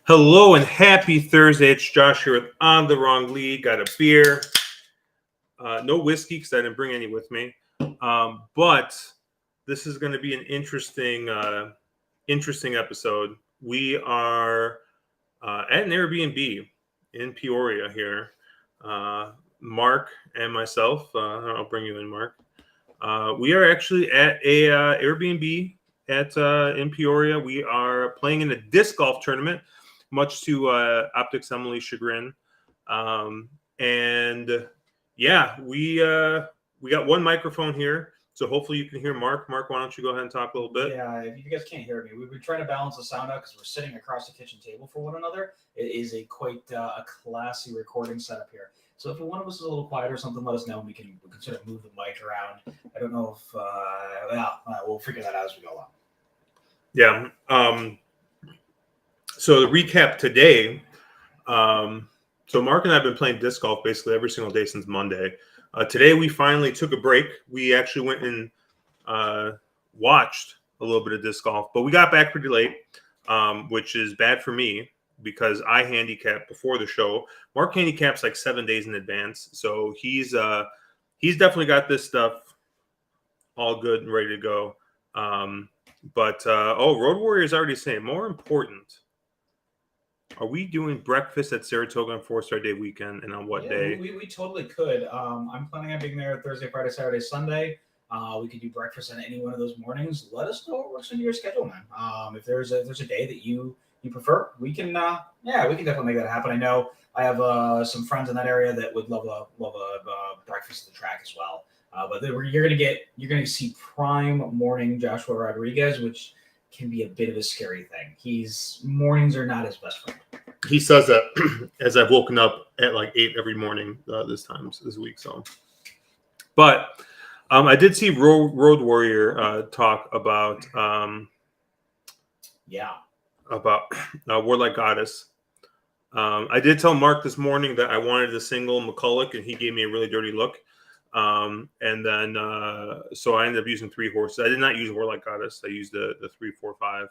Hello and happy Thursday. It's Josh here with On the Wrong League. Got a beer. No whiskey because I didn't bring any with me. But this is going to be an interesting episode. We are at an Airbnb in Peoria here. Mark and myself. I'll bring you in, Mark. We are actually at a Airbnb in Peoria. We are playing in a disc golf tournament, much to Optics Emily's chagrin. And yeah, we got one microphone here, so hopefully you can hear Mark. Mark, why don't you go ahead and talk a little bit? Yeah, if you guys can't hear me, we've been trying to balance the sound out because we're sitting across the kitchen table for one another. It is a quite a classy recording setup here. So if one of us is a little quiet or something, let us know. We can sort of move the mic around. I don't know if we'll figure that out as we go along. Yeah. So the recap today. So Mark and I have been playing disc golf basically every single day since Monday. Today we finally took a break. We actually went and watched a little bit of disc golf, but we got back pretty late, which is bad for me because I handicapped before the show. Mark handicaps like 7 days in advance, so he's definitely got this stuff all good and ready to go. But Road Warrior is already saying more important. Are we doing breakfast at Saratoga on 4-Star Day weekend, and on what day? We totally could. I'm planning on being there Thursday, Friday, Saturday, Sunday. We could do breakfast on any one of those mornings. Let us know what works into your schedule, man. If there's a day that you prefer, we can definitely make that happen. I know I have some friends in that area that would love a breakfast at the track as well. But you're gonna see prime morning Joshua Rodriguez, which can be a bit of a scary thing. Mornings are not his best friend. He says that as I've woken up at like 8 every morning this week. So, but I did see Road Warrior talk about Warlike Goddess. I did tell Mark this morning that I wanted a single McCulloch, and he gave me a really dirty look. And then so I ended up using 3 horses. I did not use Warlike Goddess. I used the 3, 4, 5.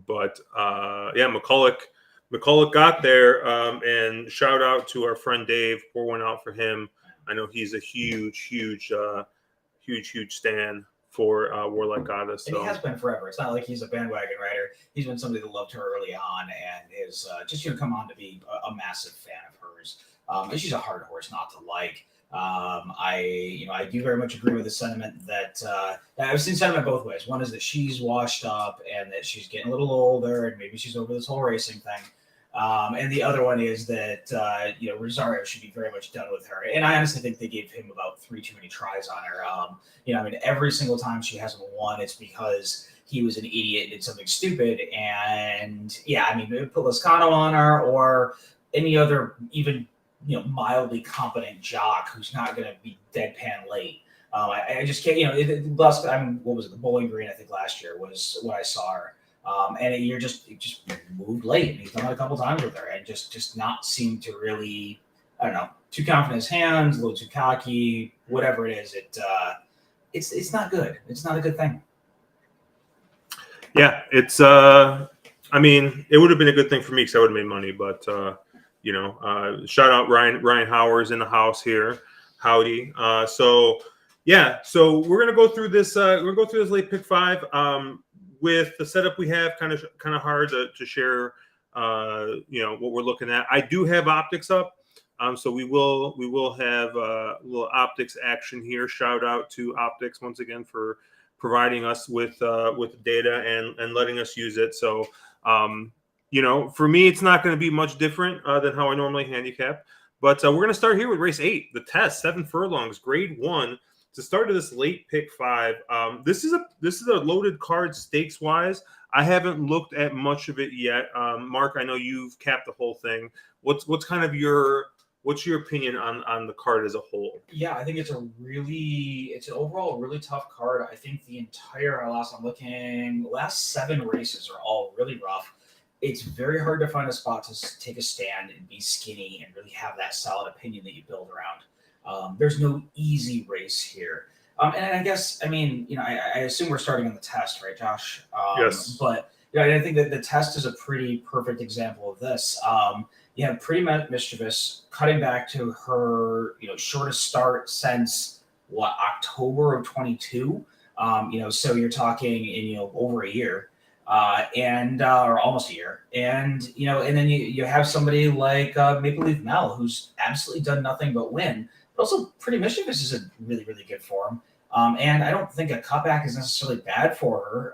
But McCulloch got there. And shout out to our friend Dave. Pour one out for him. I know he's a huge stan for Warlike Goddess. So. And he has been forever. It's not like he's a bandwagon rider. He's been somebody that loved her early on and is just come on to be a massive fan of hers. And she's a hard horse not to like. I do very much agree with the sentiment that I've seen sentiment both ways. One is that she's washed up and that she's getting a little older and maybe she's over this whole racing thing. And the other one is that, Rosario should be very much done with her. And I honestly think they gave him about 3 too many tries on her. Every single time she hasn't won, it's because he was an idiot and did something stupid. And put Lascano on her or any other even mildly competent jock who's not going to be deadpan late. I just can't, what was it? The Bowling Green, I think last year was what I saw her. And it just moved late. And he's done it a couple times with her and just not seem to really, I don't know, too confident in his hands, a little too cocky, whatever it is. It's not good. It's not a good thing. Yeah, it's, it would have been a good thing for me because I would have made money, but, shout out Ryan Howard's in the house here. Howdy. So we're gonna go through this. We're gonna go through this late pick 5. With the setup we have, kind of hard to share. What we're looking at. I do have optics up. So we will have a little optics action here. Shout out to Optics once again for providing us with data and letting us use it. So. For me, it's not going to be much different than how I normally handicap. But we're going to start here with race 8, the test, 7 furlongs, grade 1, to start of this late pick 5. This is a loaded card stakes wise. I haven't looked at much of it yet. Mark, I know you've capped the whole thing. What's your opinion on the card as a whole? Yeah, I think it's an overall really tough card. I think the entire last 7 races are all really rough. It's very hard to find a spot to take a stand and be skinny and really have that solid opinion that you build around. There's no easy race here. And I guess, I mean, I assume we're starting on the test, right, Josh? Yes. But I think that the test is a pretty perfect example of this. You have Pretty Mischievous cutting back to her, shortest start since October of 22. So you're talking in over a year. Or almost a year, and then you have somebody like Maple Leaf Mel, who's absolutely done nothing but win, but also Pretty Mischievous is in really, really good form. And I don't think a cutback is necessarily bad for her.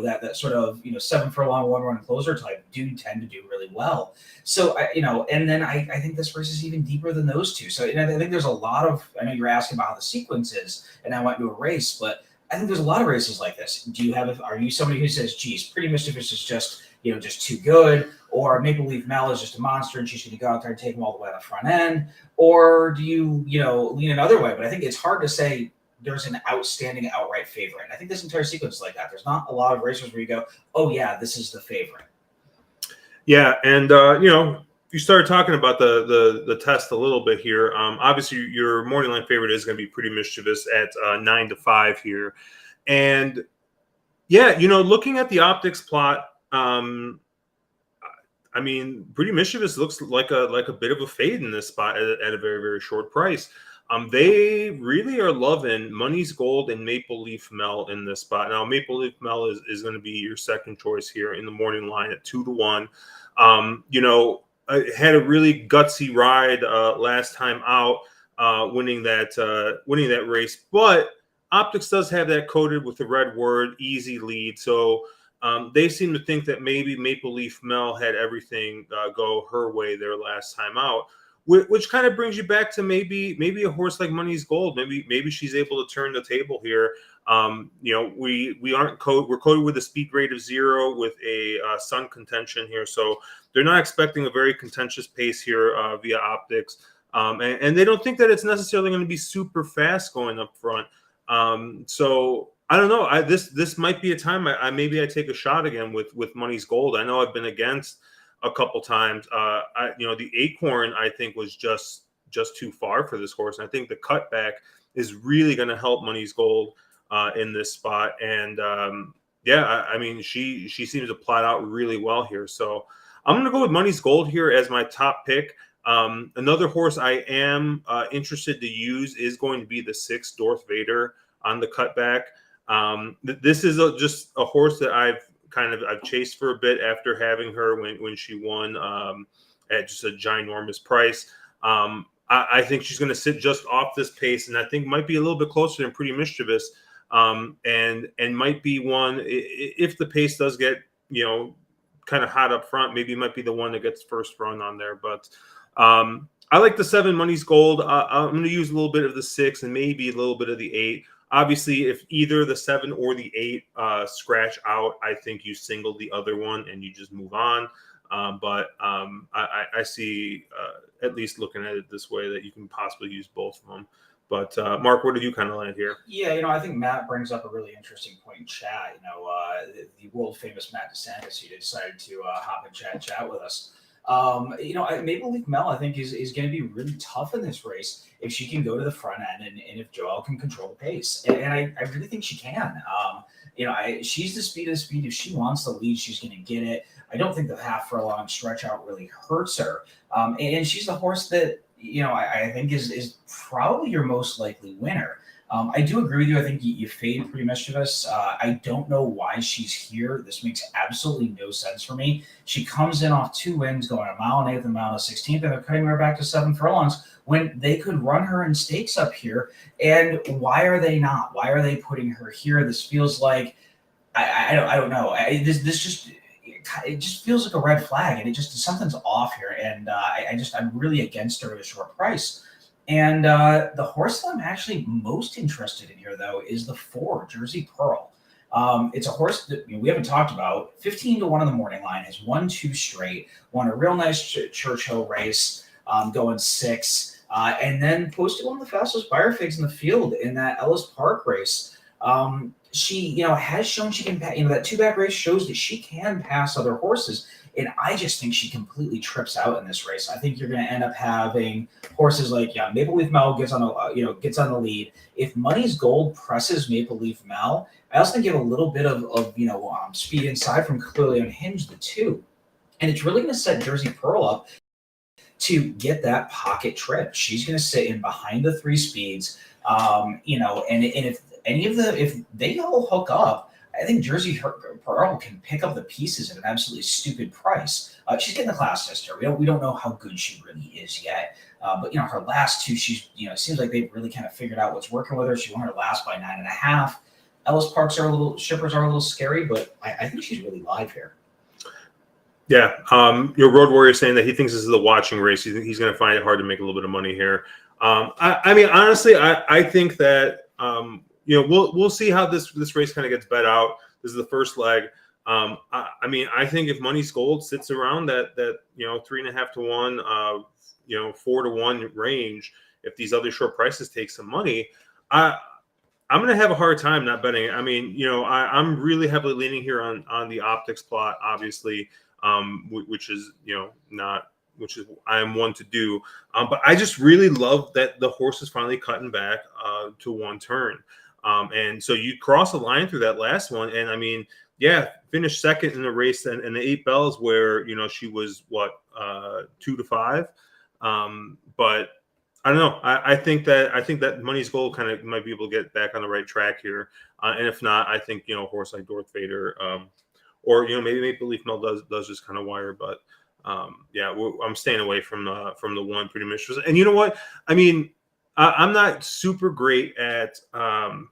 That sort of 7 furlong 1-run closer type do tend to do really well. So and then I think this race is even deeper than those two. So I think there's a lot of. I know you're asking about how the sequence is, and I went to a race, but I think there's a lot of races like this. Are you somebody who says, geez, Pretty Mischievous is just too good, or Maple Leaf Mel is just a monster and she's going to go out there and take them all the way to the front end? Or do you, lean another way? But I think it's hard to say there's an outstanding outright favorite. And I think this entire sequence is like that. There's not a lot of races where you go, oh yeah, this is the favorite. Yeah. And, you started talking about the test a little bit here. Obviously, your morning line favorite is going to be Pretty Mischievous at 9-5 here, and looking at the optics plot, I mean, Pretty Mischievous looks like a bit of a fade in this spot at a very, very short price. They really are loving Money's Gold and Maple Leaf Mel in this spot. Now, Maple Leaf Mel is going to be your second choice here in the morning line at 2-1. I had a really gutsy ride last time out, winning that race. But Optics does have that coded with the red word, easy lead. So they seem to think that maybe Maple Leaf Mel had everything go her way there last time out, which kind of brings you back to maybe a horse like Money's Gold. Maybe she's able to turn the table here. We're coded with a speed rate of 0 with a sun contention here, so they're not expecting a very contentious pace here via Optics, and they don't think that it's necessarily going to be super fast going up front. So I don't know. This might be a time maybe I take a shot again with Money's Gold. I know I've been against a couple times. The Acorn I think was just too far for this horse, and I think the cutback is really going to help Money's Gold in this spot. And I mean, she seems to plot out really well here. So I'm going to go with Money's Gold here as my top pick. Another horse I am interested to use is going to be the 6 Darth Vader on the cutback. This is just a horse that I've chased for a bit after having her when she won at just a ginormous price. I think she's going to sit just off this pace, and I think might be a little bit closer than Pretty Mischievous, and might be one, if the pace does get kind of hot up front, maybe might be the one that gets first run on there. But I like the 7 Money's Gold. I'm going to use a little bit of the 6 and maybe a little bit of the 8. Obviously, if either the 7 or the 8 scratch out, I think you single the other one and you just move on. But I see, at least looking at it this way, that you can possibly use both of them. But Mark, where did you kind of land here? Yeah, I think Matt brings up a really interesting point in chat. The world famous Matt DeSantis, who decided to hop and chat with us. Maple Leaf Mel, I think, is going to be really tough in this race if she can go to the front end and if Joelle can control the pace. And I really think she can. She's the speed of the speed. If she wants the lead, she's going to get it. I don't think the half furlong stretch out really hurts her. And she's the horse that, I think is probably your most likely winner. I do agree with you. I think you fade Pretty Mischievous. I don't know why she's here. This makes absolutely no sense for me. She comes in off 2 wins, going a mile and 8th and a mile and 16th, and they're cutting her back to 7 furlongs when they could run her in stakes up here. And why are they not? Why are they putting her here? This feels like I don't know. It just feels like a red flag, and something's off here. And I'm really against her at a short price. And the horse that I'm actually most interested in here, though, is the 4 Jersey Pearl. It's a horse that we haven't talked about. 15-1 on the morning line, has won 2 straight, won a real nice Churchill race, going 6, and then posted one of the fastest Beyer figs in the field in that Ellis Park race. She, has shown she can, that 2-back race shows that she can pass other horses. And I just think she completely trips out in this race. I think you're going to end up having horses like Maple Leaf Mel gets on gets on the lead. If Money's Gold presses Maple Leaf Mel, I also think you have a little bit of speed inside from Clearly Unhinged, the 2, and it's really going to set Jersey Pearl up to get that pocket trip. She's going to sit in behind the 3 speeds, and if they all hook up, I think Jersey Pearl can pick up the pieces at an absolutely stupid price. She's getting the class test here. We don't know how good she really is yet. But her last 2, she's it seems like they've really kind of figured out what's working with her. She won her last by 9.5. Ellis Parks shippers are a little scary, but I think she's really live here. Yeah, your Road Warrior saying that he thinks this is a watching race. He's going to find it hard to make a little bit of money here. I mean, honestly, I think that we'll see how this race kind of gets bet out. This is the first leg. I mean, I think if Money's Gold sits around that 3.5 to 1, 4 to 1 range, if these other short prices take some money, I'm going to have a hard time not betting it. I mean, I'm really heavily leaning here on the optics plot, obviously, which is I am one to do. But I just really love that the horse is finally cutting back to 1 turn. And so you cross a line through that last one. And I mean, finished second in the race and the 8 bells where, she was 2 to 5. But I don't know. I think that Money's Gold kind of might be able to get back on the right track here. And if not, I think, a horse like Dorth Vader, or, maybe Maple Leaf Mel does just kind of wire, but I'm staying away from the 1 Pretty Mistress. And you know what? I mean, I'm not super great at kind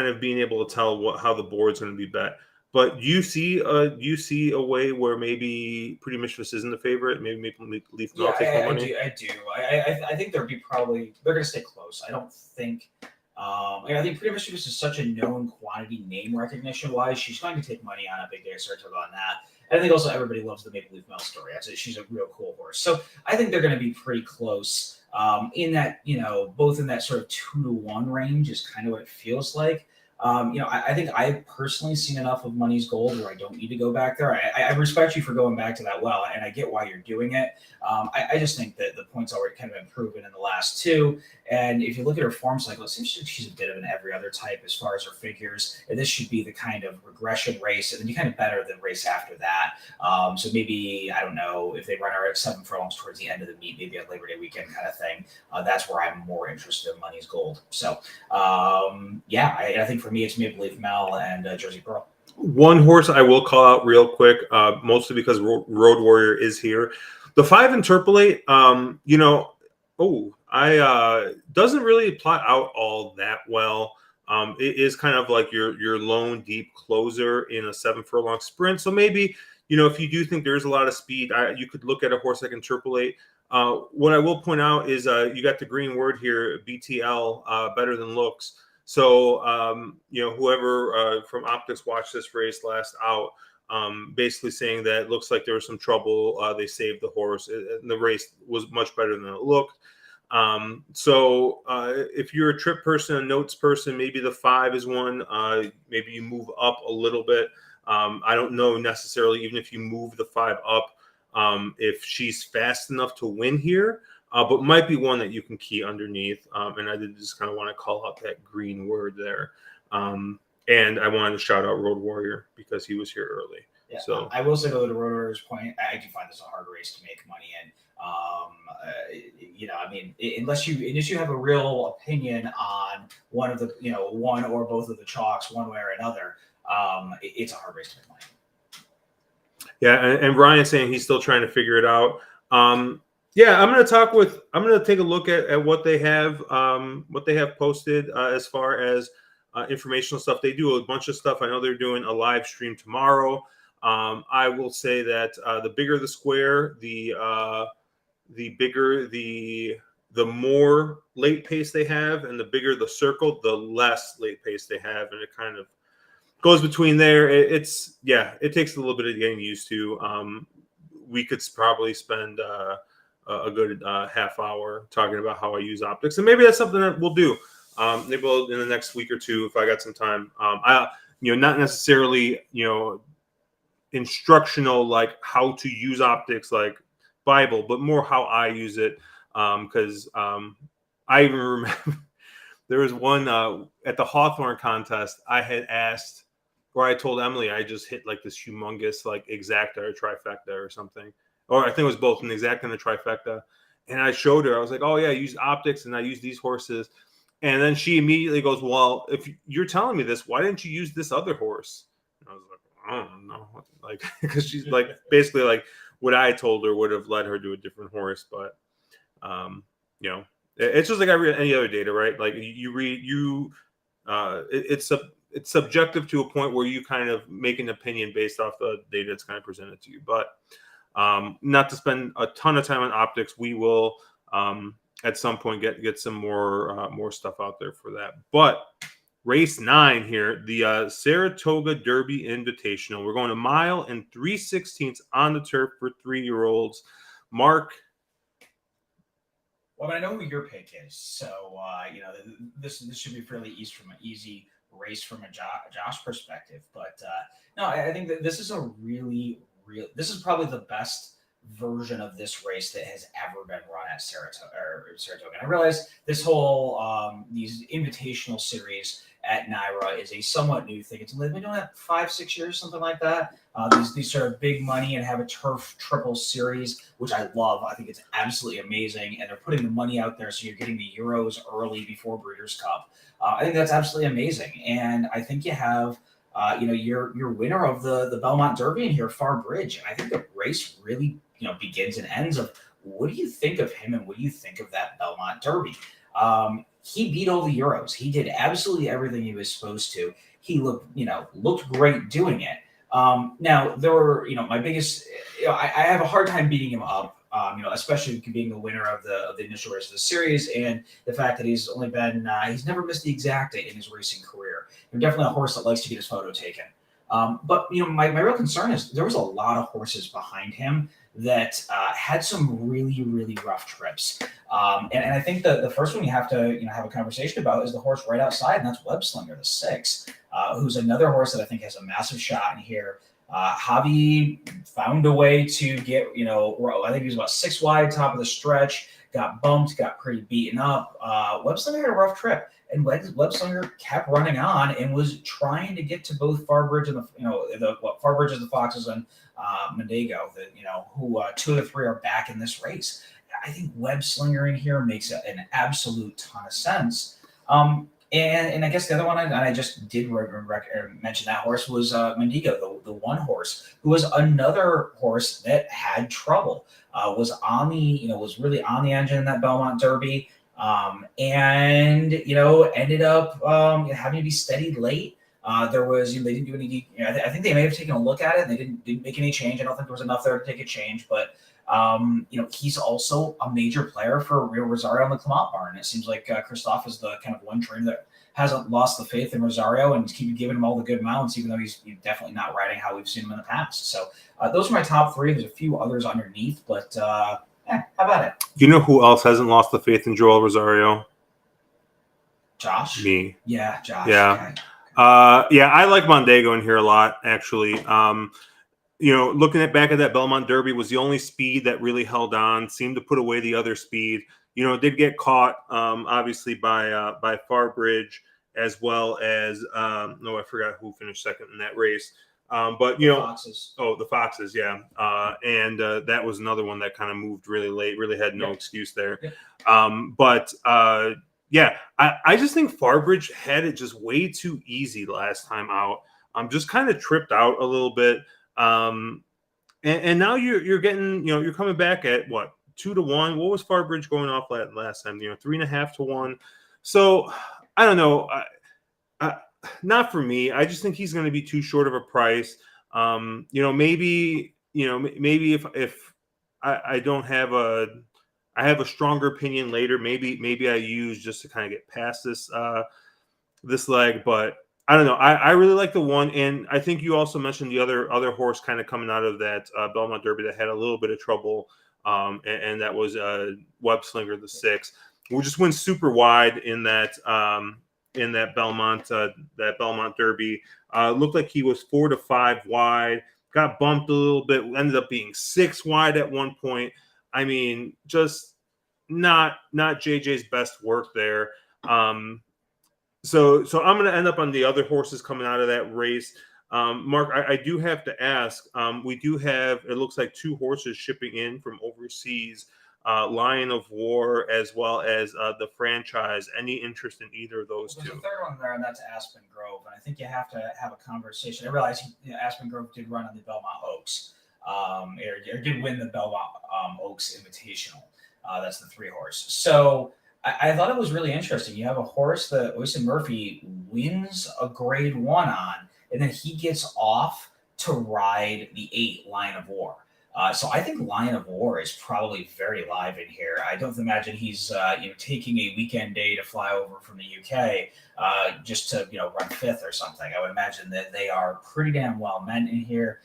of being able to tell how the board's going to be bet. But you see a way where maybe Pretty Mistress isn't the favorite. Maybe Maple Leaf Mel takes more money. I do. I think they're going to stay close. I don't think. I think Pretty Mistress is such a known quantity, name recognition wise. She's going to take money on a big day of Saratoga on that. And I think also everybody loves the Maple Leaf Mel story. She's a real cool horse. So I think they're going to be pretty close. In that, both in that sort of 2 to 1 range is kind of what it feels like. I think I've personally seen enough of Money's Gold where I don't need to go back there. I respect you for going back to that well, and I get why you're doing it. I just think that the points already kind of improved in the last 2. And if you look at her form cycle, it seems like she's a bit of an every other type as far as her figures. And this should be the kind of regression race, and then you kind of better the race after that. So maybe, I don't know, if they run her at 7 furlongs towards the end of the meet, maybe a Labor Day weekend kind of thing. That's where I'm more interested in Money's Gold. So, I think for me, it's Maple Leaf Mel and Jersey Pearl. One horse I will call out real quick, mostly because Road Warrior is here. The 5 Interpolate, doesn't really plot out all that well. It is kind of like your lone deep closer in a 7 furlong sprint. So maybe, if you do think there's a lot of speed, you could look at a horse like Interpolate. What I will point out is you got the green word here, BTL, better than looks. So, whoever from Optics watched this race last out, basically saying that it looks like there was some trouble. They saved the horse, and the race was much better than it looked. So if you're a trip person, a notes person, maybe the 5 is one. Maybe you move up a little bit. I don't know necessarily, even if you move the 5 up, if she's fast enough to win here. But might be one that you can key underneath. And I did just kind of want to call out that green word there. And I wanted to shout out Road Warrior because he was here early. Yeah, so I will say, though, to Road Warrior's point, I do find this a hard race to make money in. Unless you have a real opinion on one of the, one or both of the chalks, one way or another, it's a hard race to make money. Yeah, and Ryan's saying he's still trying to figure it out. I'm going to take a look at what they have posted as far as informational stuff. They do a bunch of stuff. I know they're doing a live stream tomorrow. I will say that the bigger the square, the the bigger the more late pace they have, and the bigger the circle, the less late pace they have, and it kind of goes between there. It takes a little bit of getting used to. We could probably spend a good half hour talking about how I use optics, and maybe that's something that we'll do. Maybe we'll, in the next week or two, if I got some time. Not necessarily, instructional, like how to use optics like Bible, but more how I use it. Because I even remember there was one at the Hawthorne contest. I had asked, or I told Emily, I just hit like this humongous like exacta or trifecta or something, or I think it was both an exacta and a trifecta. And I showed her. I was like, "Oh yeah, I use optics and I use these horses." And then she immediately goes, "Well, if you're telling me this, why didn't you use this other horse?" And I was like, "I don't know," like because she's like basically like what I told her would have led her to a different horse, but it's just like any other data, right? Like you read it's subjective to a point where you kind of make an opinion based off the data that's kind of presented to you. But not to spend a ton of time on optics, we will at some point get some more stuff out there for that. But race 9 here, the Saratoga Derby Invitational. We're going a mile and 3/16 on the turf for 3-year-olds. Mark. Well, I know who your pick is, so this should be fairly easy race from a Josh perspective. But no, I think that this is a this is probably the best version of this race that has ever been run at Saratoga. And I realize this whole these invitational series at NYRA is a somewhat new thing. It's been doing it 5-6 years, something like that. These sort of big money and have a turf triple series, which I love. I think it's absolutely amazing, and they're putting the money out there, so you're getting the Euros early before Breeders' Cup. I think that's absolutely amazing, and I think you have your winner of the Belmont Derby in here, Far Bridge, and I think the race really begins and ends of what do you think of him and what do you think of that Belmont Derby? He beat all the Euros. He did absolutely everything he was supposed to. He looked great doing it. Now there were, my biggest, I have a hard time beating him up, especially being the winner of the initial race of the series, and the fact that he's only been, he's never missed the exacta in his racing career. He's definitely a horse that likes to get his photo taken. But my real concern is there was a lot of horses behind him that had some really, really rough trips. And I think the first one you have to have a conversation about is the horse right outside, and that's Webslinger, the 6, who's another horse that I think has a massive shot in here. Javi found a way to get, I think he was about 6 wide, top of the stretch, got bumped, got pretty beaten up. Webslinger had a rough trip, and Webslinger kept running on and was trying to get to both Farbridge and Farbridge is the Foxes and Mondego, who 2 of the 3 are back in this race. I think Webslinger in here makes an absolute ton of sense. And I guess the other one, I just did mention that horse was Mondego, the one horse who was another horse that had trouble. Was really on the engine in that Belmont Derby, and ended up having to be steadied late. There was they didn't do any. I think they may have taken a look at it, and they didn't make any change. I don't think there was enough there to take a change, but he's also a major player for Real Rosario in the Clement barn. It seems like Christophe is the kind of one trainer that hasn't lost the faith in Rosario and keep giving him all the good mounts, even though he's definitely not riding how we've seen him in the past. So those are my top 3. There's a few others underneath, but how about it? You know who else hasn't lost the faith in Joel Rosario? Josh? Me. Yeah, Josh. Yeah. Okay. I like Mondego in here a lot, actually. Looking back at that Belmont Derby, was the only speed that really held on, seemed to put away the other speed. Did get caught, obviously, by Farbridge, as well as, I forgot who finished second in that race. But, Foxes. Oh, the Foxes, yeah. And that was another one that kind of moved really late, really had no excuse there. Yeah. I just think Farbridge had it just way too easy last time out. Just kind of tripped out a little bit. And now you're getting, you're coming back at what, 2-1. What was Farbridge going off last time? 3.5-1. So I don't know. Not for me. I just think he's going to be too short of a price. Maybe if I don't have I have a stronger opinion later. Maybe I use just to kind of get past this leg, but I don't know. I really like the one, and I think you also mentioned the other horse kind of coming out of that Belmont Derby that had a little bit of trouble, and that was Web Slinger the 6, who just went super wide in that Belmont Derby. Looked like he was 4 to 5 wide, got bumped a little bit, ended up being 6 wide at one point. I mean, just not JJ's best work there. So I'm going to end up on the other horses coming out of that race. Mark, I do have to ask. We do have, it looks like 2 horses shipping in from overseas, Lion of War as well as the franchise. Any interest in either of those There's two? a third one there, and that's Aspen Grove. And I think you have to have a conversation. I realize Aspen Grove did run on the Belmont Oaks, or did win the Belmont Oaks Invitational. That's the 3 horse. So I thought it was really interesting. You have a horse that Oyson Murphy wins a grade 1 on, and then he gets off to ride the 8 Lion of War. So I think Lion of War is probably very live in here. I don't imagine he's taking a weekend day to fly over from the UK just to run 5th or something. I would imagine that they are pretty damn well meant in here.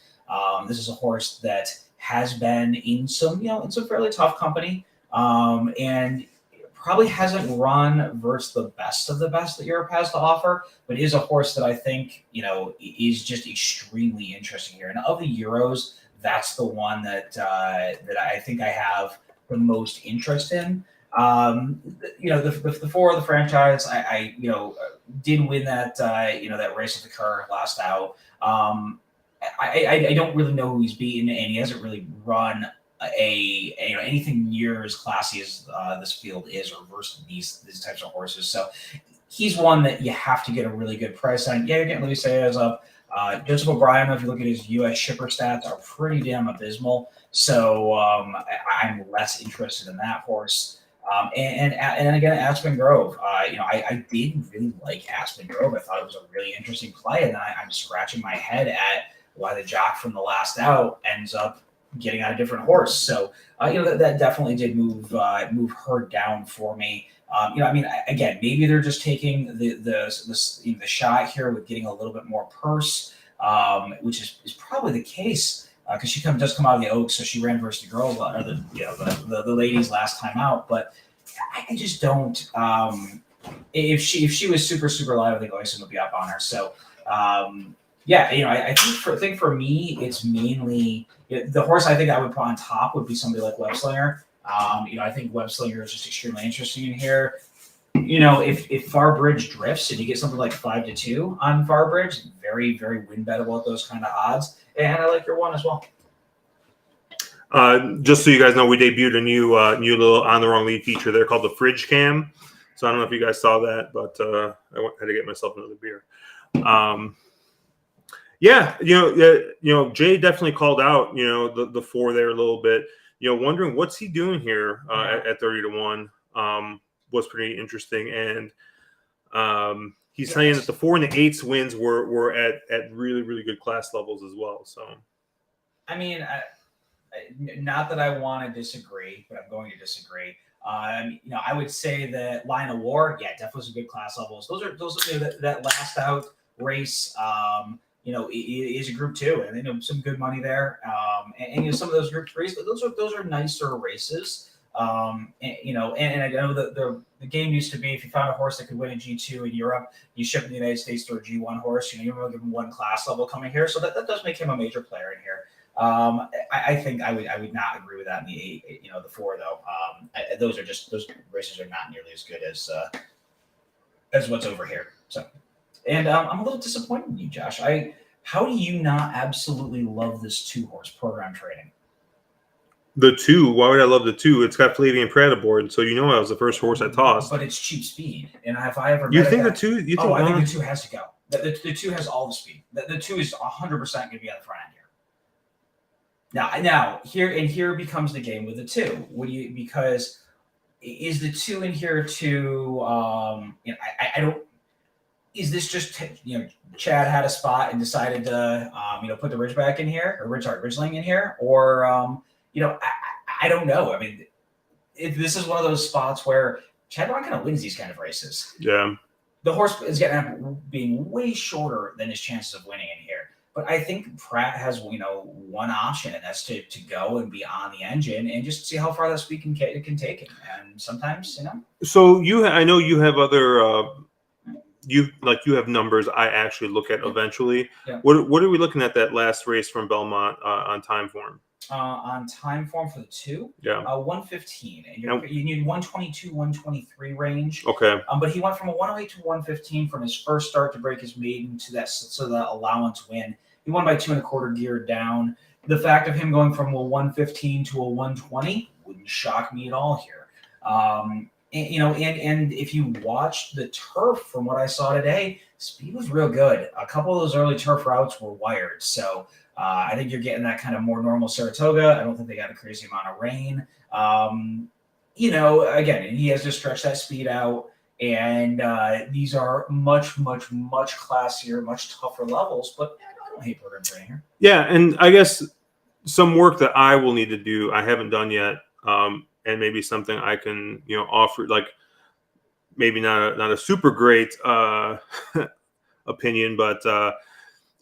This is a horse that has been in some fairly tough company, and probably hasn't run versus the best of the best that Europe has to offer, but is a horse that I think is just extremely interesting here. And of the Euros, that's the one that I think I have the most interest in. The 4 of the franchise, I did win that that race at the Cur last out. I don't really know who he's beaten, and he hasn't really run anything near as classy as this field is, or versus these types of horses. So he's one that you have to get a really good price on. Yeah, you're getting Luis Saez up. Joseph O'Brien, if you look at his U.S. shipper stats, are pretty damn abysmal. So I'm less interested in that horse. And again, Aspen Grove. I did really like Aspen Grove. I thought it was a really interesting play, and then I'm scratching my head at why the jock from the last out ends up getting on a different horse. So that definitely did move her down for me. Again, maybe they're just taking the shot here with getting a little bit more purse, which is probably the case because she does come out of the Oaks, so she ran versus the girls or the ladies last time out. But I just don't. If she was super live, I think Oyson would be up on her. So. I think for me, it's mainly the horse I think I would put on top would be somebody like Webslinger. I think Webslinger is just extremely interesting in here. If Farbridge drifts and you get something like 5 to 2 on Farbridge, very, very win bettable at those kind of odds. And I like your one as well. Just so you guys know, we debuted a new little on the wrong lead feature there called the Fridge Cam. So I don't know if you guys saw that, but I had to get myself another beer. Jay definitely called out, the 4 there a little bit, wondering what's he doing here at 30 to 1 was pretty interesting. And he's saying that the 4 and the 8s wins were at really, really good class levels as well. So, I mean, not that I want to disagree, but I'm going to disagree. I would say that Lion of War, definitely some good class levels. Those are that last out race. Is a Group 2, and some good money there. And some of those Group 3s, those are nicer races. And I know that the game used to be if you found a horse that could win a G2 in Europe, you ship in the United States to a G1 horse. You only give him one class level coming here, so that does make him a major player in here. I think I would not agree with that in the 8, the 4 though. Those races are not nearly as good as what's over here. So. And I'm a little disappointed in you, Josh. How do you not absolutely love this 2-horse program training? The 2, why would I love the 2? It's got Flavian Pratt aboard, so that was the first horse I tossed. But it's cheap speed, and if I ever you think the 2? I think the 2 has to go. The 2 has all the speed. The 2 is 100% going to be on the front end here. Now here becomes the game with the 2. Because is the 2 in here to I don't. Is this just Chad had a spot and decided to put the Ridgeback in here or Ridgeling in here, or I don't know. I mean, this is one of those spots where Chad Brown kind of wins these kind of races. Yeah. The horse is getting up being way shorter than his chances of winning in here. But I think Pratt has, one option, and that's to go and be on the engine and just see how far that speed can take him. And sometimes, So I know you have other, you have numbers I actually look at eventually. Yeah. What are we looking at that last race from Belmont on time form? On time form for the 2, Yeah, 115, and you need 122, 123 range. Okay. But he went from a 108 to 115 from his first start to break his maiden to that allowance win. He won by 2 1/4 gear down. The fact of him going from a 115 to a 120 wouldn't shock me at all here. And if you watched the turf from what I saw today, speed was real good. A couple of those early turf routes were wired, so I think you're getting that kind of more normal Saratoga. I don't think they got a crazy amount of rain. Again, he has to stretch that speed out, and these are much, much, much classier, much tougher levels. But I don't hate program training here. Yeah, and I guess some work that I will need to do, I haven't done yet, and maybe something I can offer, like maybe not a super great opinion, but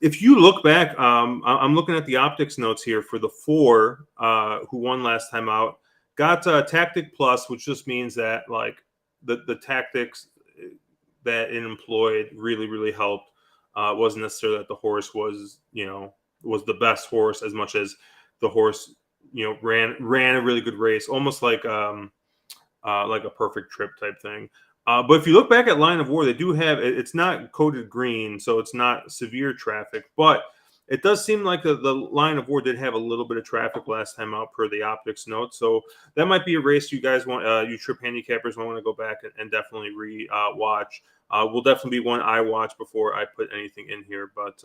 if you look back, I'm looking at the optics notes here for the 4 who won last time out. Got tactic plus, which just means that like the tactics that it employed really, really helped. Wasn't necessarily that the horse was the best horse as much as the horse ran a really good race, almost like a perfect trip type thing. But if you look back at Line of War, they do have, it's not coded green, so it's not severe traffic, but it does seem like the Line of War did have a little bit of traffic last time out per the optics note. So that might be a race you guys want, you trip handicappers want to go back and definitely watch. Will definitely be one I watch before I put anything in here. But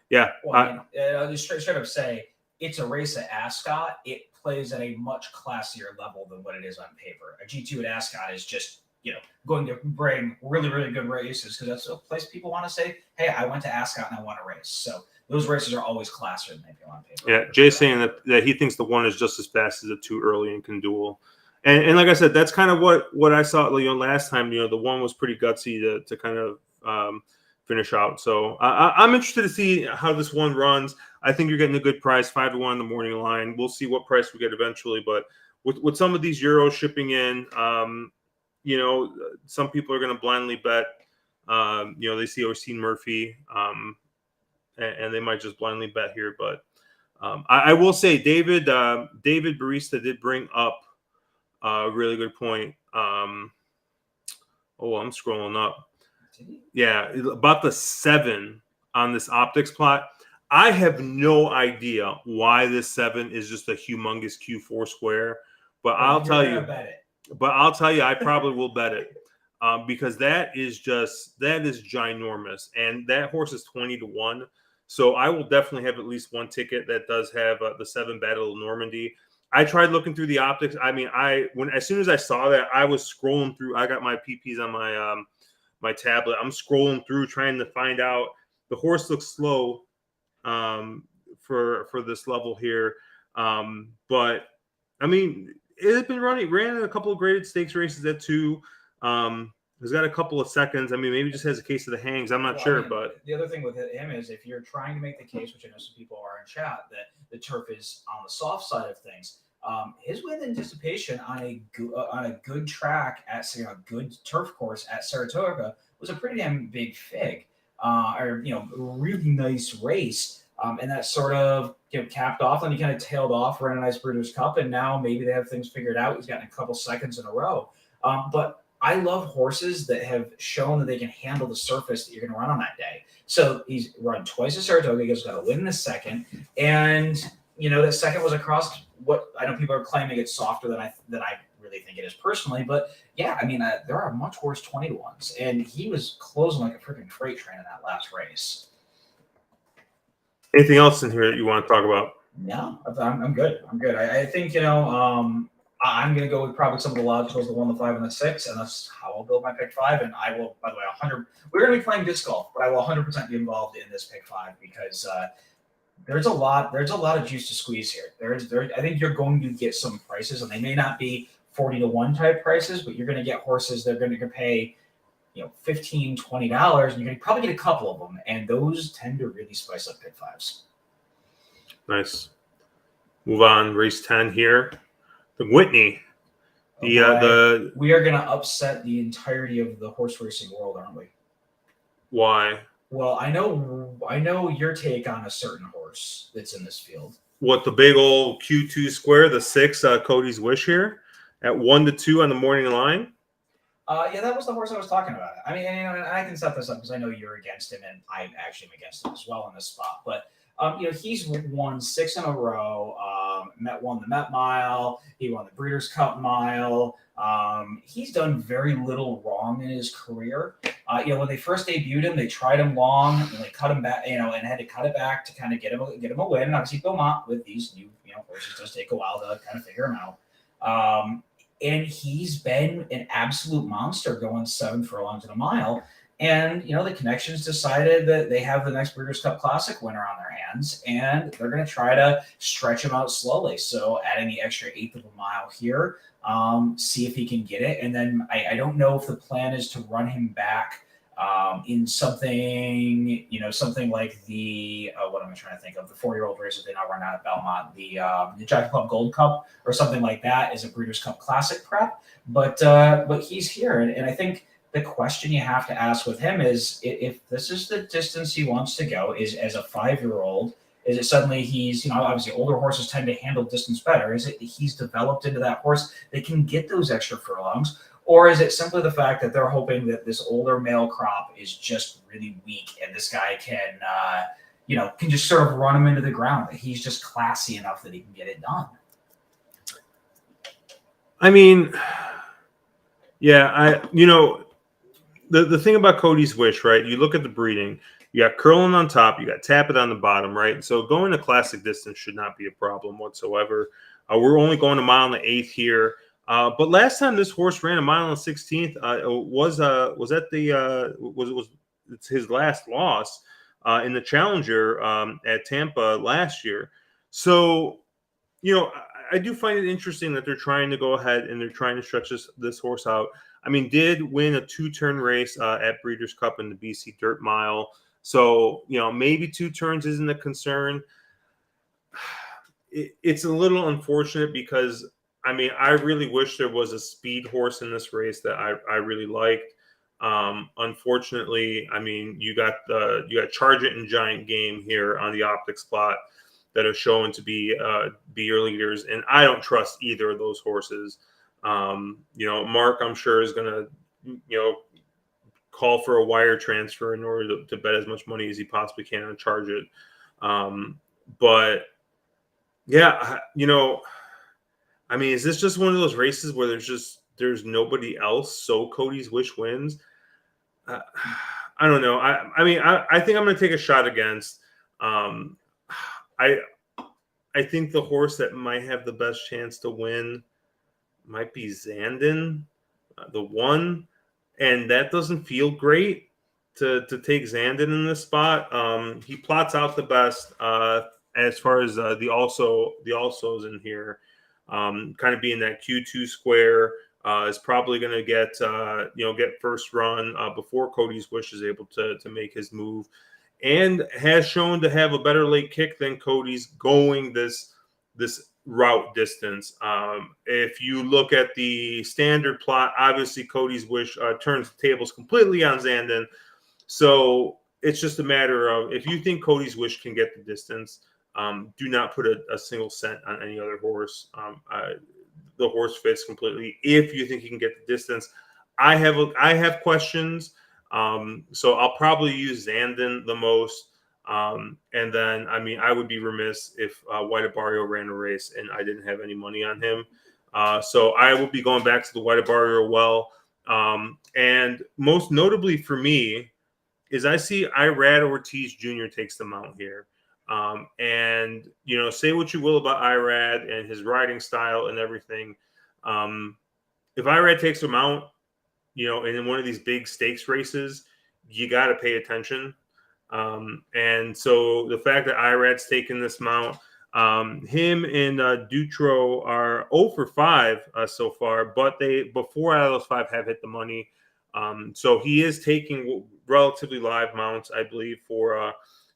yeah. Well, I'll just straight up say, it's a race at Ascot. It plays at a much classier level than what it is on paper. A G2 at Ascot is just, going to bring really, really good races because that's a place people want to say, hey, I went to Ascot and I won a race. So those races are always classier than they feel on paper. Yeah, Jay's saying that he thinks the 1 is just as fast as the 2 early and can duel. And like I said, that's kind of what I saw last time. The 1 was pretty gutsy to kind of finish out. So I'm interested to see how this 1 runs. I think you're getting a good price, 5-1 in the morning line. We'll see what price we get eventually. But with some of these Euros shipping in, some people are going to blindly bet. They see O'Steen Murphy, and they might just blindly bet here. But I will say, David Barista did bring up a really good point. I'm scrolling up. Yeah, about the 7 on this optics plot. I have no idea why this 7 is just a humongous Q4 square, but I'll tell you. Bet it. But I'll tell you, I probably will bet it because that is ginormous, and that horse is 20-1. So I will definitely have at least one ticket that does have the 7 Battle of Normandy. I tried looking through the optics. I mean, as soon as I saw that, I was scrolling through. I got my PPs on my my tablet. I'm scrolling through trying to find out. The horse looks slow for this level here, but I mean. It has been ran a couple of graded stakes races at 2. He's got a couple of seconds. I mean, maybe just has a case of the hangs. I'm not sure, but the other thing with him is if you're trying to make the case, which I know some people are in chat, that the turf is on the soft side of things. His win anticipation on a good track at a good turf course at Saratoga was a pretty damn big fig, really nice race. And that sort of capped off, and he kind of tailed off, ran a nice Breeders' Cup, and now maybe they have things figured out. He's gotten a couple seconds in a row. But I love horses that have shown that they can handle the surface that you're going to run on that day. So he's run twice at Saratoga. He's got to win the second, and that second was across what I know people are claiming it's softer than I really think it is personally. But yeah, I mean there are much worse 20-1s, and he was closing like a freaking freight train in that last race. Anything else in here that you want to talk about? No, I'm good. I think, I'm going to go with probably some of the logicals, the 1, the 5, and the 6, and that's how I'll build my pick 5. And I will, by the way, we're going to be playing disc golf, but I will 100% be involved in this pick 5 because there's a lot of juice to squeeze here. I think you're going to get some prices, and they may not be 40-1 type prices, but you're going to get horses that are going to pay, $15, $20, and you're going to probably get a couple of them, and those tend to really spice up pick fives. Nice. Move on, race 10 here. The Whitney. We are going to upset the entirety of the horse racing world, aren't we? Why? Well, I know your take on a certain horse that's in this field. What, the big old Q2 square, the 6, Cody's Wish here at 1-2 on the morning line? Yeah, that was the horse I was talking about. I mean, I can set this up because I know you're against him, and I actually am against him as well in this spot. But he's won 6 in a row. Won the Met Mile. He won the Breeders' Cup Mile. He's done very little wrong in his career. When they first debuted him, they tried him long, and they cut him back, and had to cut it back to kind of get him a win. And obviously, Beaumont with these new horses does take a while to kind of figure him out. And he's been an absolute monster going 7 furlongs in a mile. And, the Connections decided that they have the next Breeders' Cup Classic winner on their hands, and they're going to try to stretch him out slowly. So adding the extra 1/8 of a mile here, see if he can get it. And then I don't know if the plan is to run him back in something, something like the, what am I trying to think of? The 4-year-old race that they now run out of Belmont, the Jockey Club Gold Cup or something like that is a Breeders' Cup Classic prep. But he's here. And I think the question you have to ask with him is if this is the distance he wants to go, is as a 5-year-old, is it suddenly he's, obviously older horses tend to handle distance better. Is it he's developed into that horse that can get those extra furlongs? Or is it simply the fact that they're hoping that this older male crop is just really weak and this guy can, can just sort of run him into the ground, that he's just classy enough that he can get it done? I mean, yeah, the thing about Cody's Wish, right? You look at the breeding, you got Curlin on top, you got Tappet on the bottom, right? So going to classic distance should not be a problem whatsoever. We're only going a mile and 1/8 here. But last time this horse ran a mile and 16th, it's his last loss in the Challenger at Tampa last year. So, I do find it interesting that they're trying to go ahead and they're trying to stretch this horse out. I mean, did win a 2-turn race at Breeders' Cup in the BC Dirt Mile. So, maybe 2 turns isn't a concern. It's a little unfortunate because I mean, I really wish there was a speed horse in this race that I really liked. Unfortunately, I mean, you got Charge It and Giant Game here on the optic spot that are shown to be your leaders, and I don't trust either of those horses. Mark, I'm sure, is going to call for a wire transfer in order to bet as much money as he possibly can on Charge It. But yeah, I mean, is this just one of those races where there's nobody else, so Cody's Wish wins? I don't know. I mean, I think I'm going to take a shot against. I think the horse that might have the best chance to win might be Zandon, the 1, and that doesn't feel great to take Zandon in this spot. He plots out the best as far as the alsos in here. Kind of being that Q2 square is probably going to get first run before Cody's Wish is able to make his move, and has shown to have a better late kick than Cody's going this route distance. If you look at the standard plot, obviously Cody's Wish turns the tables completely on Zandon. So it's just a matter of, if you think Cody's Wish can get the distance, do not put a single cent on any other horse. The horse fits completely. If you think he can get the distance, I have questions. So I'll probably use Zandon the most. And then, I mean, I would be remiss if White Barrio ran a race and I didn't have any money on him. So I will be going back to the White Barrio well. And most notably for me is I see Irad Ortiz Jr. takes the mount here. And, say what you will about Irad and his riding style and everything. If Irad takes the mount, in one of these big stakes races, you got to pay attention. And so the fact that Irad's taking this mount, Him and Dutro are 0 for 5 so far, but 4 out of those 5 have hit the money. So he is taking relatively live mounts, I believe, for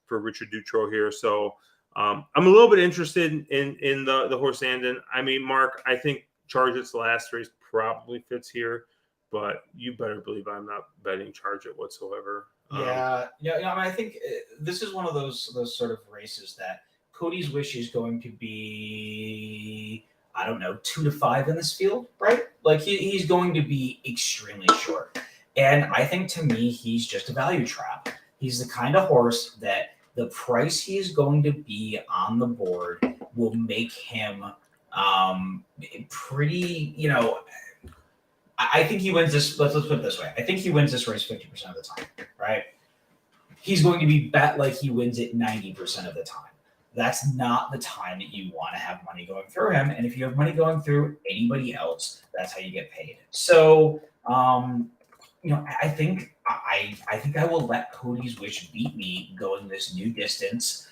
Richard Dutro here. So I'm a little bit interested in the horse Zandon. I mean, Mark, I think Charge It's last race probably fits here, but you better believe I'm not betting Charge It whatsoever. Yeah, I mean, I think this is one of those sort of races that Cody's Wish is going to be, I don't know, 2 to 5 in this field, right? Like he's going to be extremely short. And I think to me, he's just a value trap. He's the kind of horse that the price he is going to be on the board will make him pretty, I think he wins this. Let's put it this way. I think he wins this race 50% of the time, right? He's going to be bet like he wins it 90% of the time. That's not the time that you want to have money going through him. And if you have money going through anybody else, that's how you get paid. So, I think I will let Cody's Wish beat me going this new distance.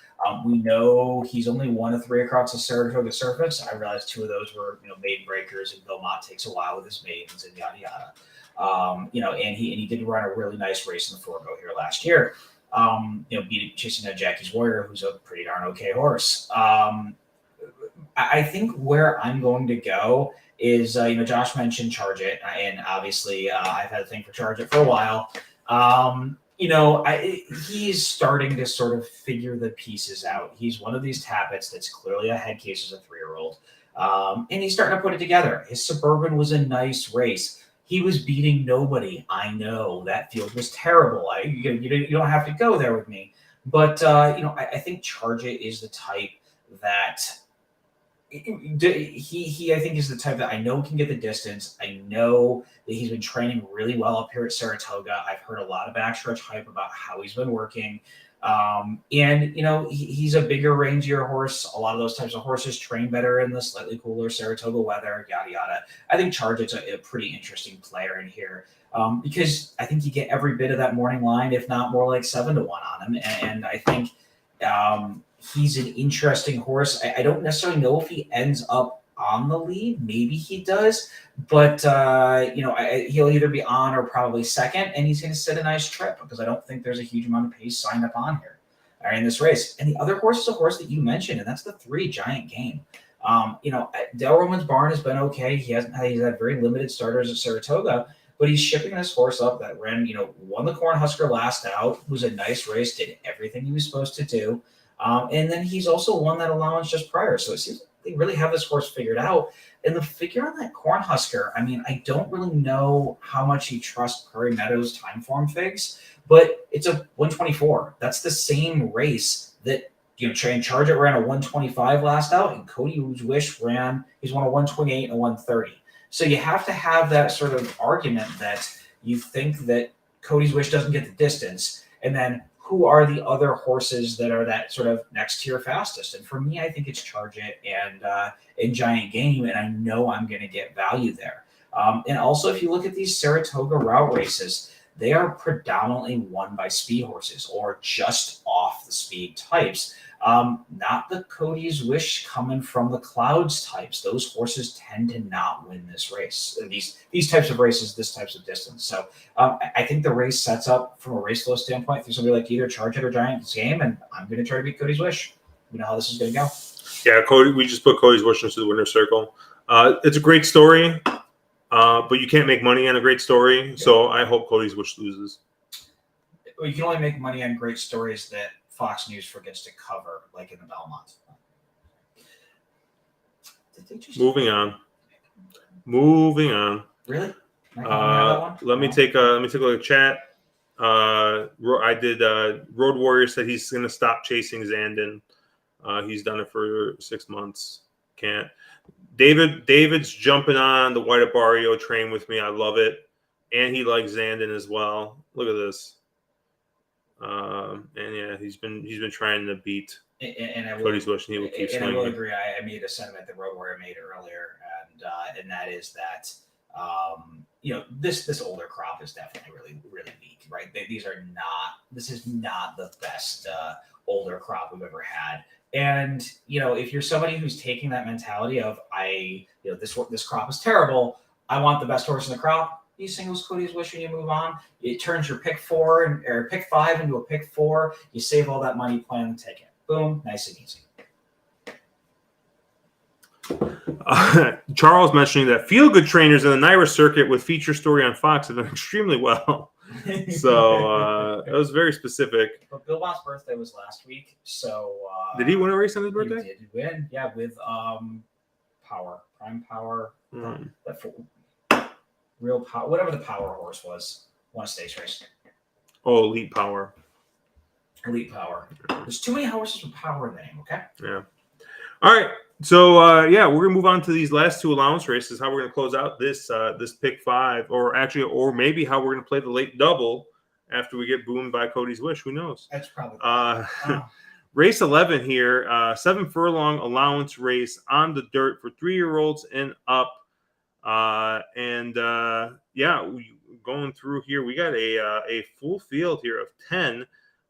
We know he's only 1 of 3 across the Saratoga surface. I realized 2 of those were, maiden breakers, and Belmont takes a while with his maidens and yada yada. And he did run a really nice race in the Forgo here last year. Chasing Jackie's Warrior, who's a pretty darn okay horse. I think where I'm going to go is, Josh mentioned Charge It, and obviously I've had a thing for Charge It for a while. He's starting to sort of figure the pieces out. He's one of these tappets that's clearly a head case as a 3-year-old. And he's starting to put it together. His Suburban was a nice race. He was beating nobody. I know that field was terrible. You don't have to go there with me. But, I think Charge It is the type that he I think is the type that I know can get the distance. I know that he's been training really well up here at Saratoga. I've heard a lot of backstretch hype about how he's been working. He's a bigger, rangier horse. A lot of those types of horses train better in the slightly cooler Saratoga weather, yada, yada. I think Charge It's a pretty interesting player in here because I think you get every bit of that morning line, if not more like 7 to 1 on him. And I think he's an interesting horse. I don't necessarily know if he ends up on the lead. Maybe he does, but he'll either be on or probably second, and he's going to set a nice trip because I don't think there's a huge amount of pace signed up on here in this race. And the other horse is a horse that you mentioned, and that's the 3 Giant Game. Del Roman's barn has been okay. He's had very limited starters at Saratoga, but he's shipping this horse up that ran, won the Cornhusker last out. It was a nice race, did everything he was supposed to do. And then he's also won that allowance just prior. So it seems like they really have this horse figured out. And the figure on that Cornhusker, I mean, I don't really know how much he trusts Prairie Meadows time form figs, but it's a 124. That's the same race that, Charge It ran a 125 last out, and Cody's Wish he's won a 128 and a 130. So you have to have that sort of argument that you think that Cody's Wish doesn't get the distance, and then who are the other horses that are that sort of next tier fastest? And for me, I think it's Charge It and Giant Game, and I know I'm going to get value there. And also, if you look at these Saratoga route races, they are predominantly won by speed horses or just off the speed types. Not the Cody's Wish coming from the clouds types. Those horses tend to not win this race. These types of races, this types of distance. So I think the race sets up from a race flow standpoint through somebody like either Charge It or Giant Game, and I'm going to try to beat Cody's Wish. You know how this is going to go. Yeah, Cody. We just put Cody's Wish into the winner's circle. It's a great story, but you can't make money on a great story. Yeah. So I hope Cody's Wish loses. You can only make money on great stories that Fox News forgets to cover, like in the Belmont. Moving on. Really? Let me take a look at chat. I did. Road Warrior said he's going to stop chasing Zandon. He's done it for 6 months. Can't. David's jumping on the White Barrio train with me. I love it, and he likes Zandon as well. Look at this. And yeah, he's been trying to beat Cody's Wish, and he will keep swinging. And I will agree. I made a sentiment that Road Warrior made earlier, and that is that this older crop is definitely really, really weak, right? This is not the best older crop we've ever had. And if you're somebody who's taking that mentality of this crop is terrible, I want the best horse in the crop. You singles Cody's Wish and you move on. It turns your pick 4 or pick 5 into a pick 4. You save all that money, plan and take it. Boom, nice and easy. Charles mentioning that Feel Good trainers in the NYRA circuit with feature story on Fox have done extremely well. So it was very specific. But Bill Bond's birthday was last week, so did he win a race on his birthday? He did win, yeah, with Prime Power, Real Power, whatever the power horse was, won a stakes race. Oh, Elite Power. Elite Power. There's too many horses with power in the name. Okay. Yeah. All right. So we're gonna move on to these last 2 allowance races. How we're gonna close out this pick 5, or maybe how we're gonna play the late double after we get boomed by Cody's Wish. Who knows? That's probably race 11 here. 7 furlong allowance race on the dirt for 3-year-olds and up. Going through here, we got a full field here of 10.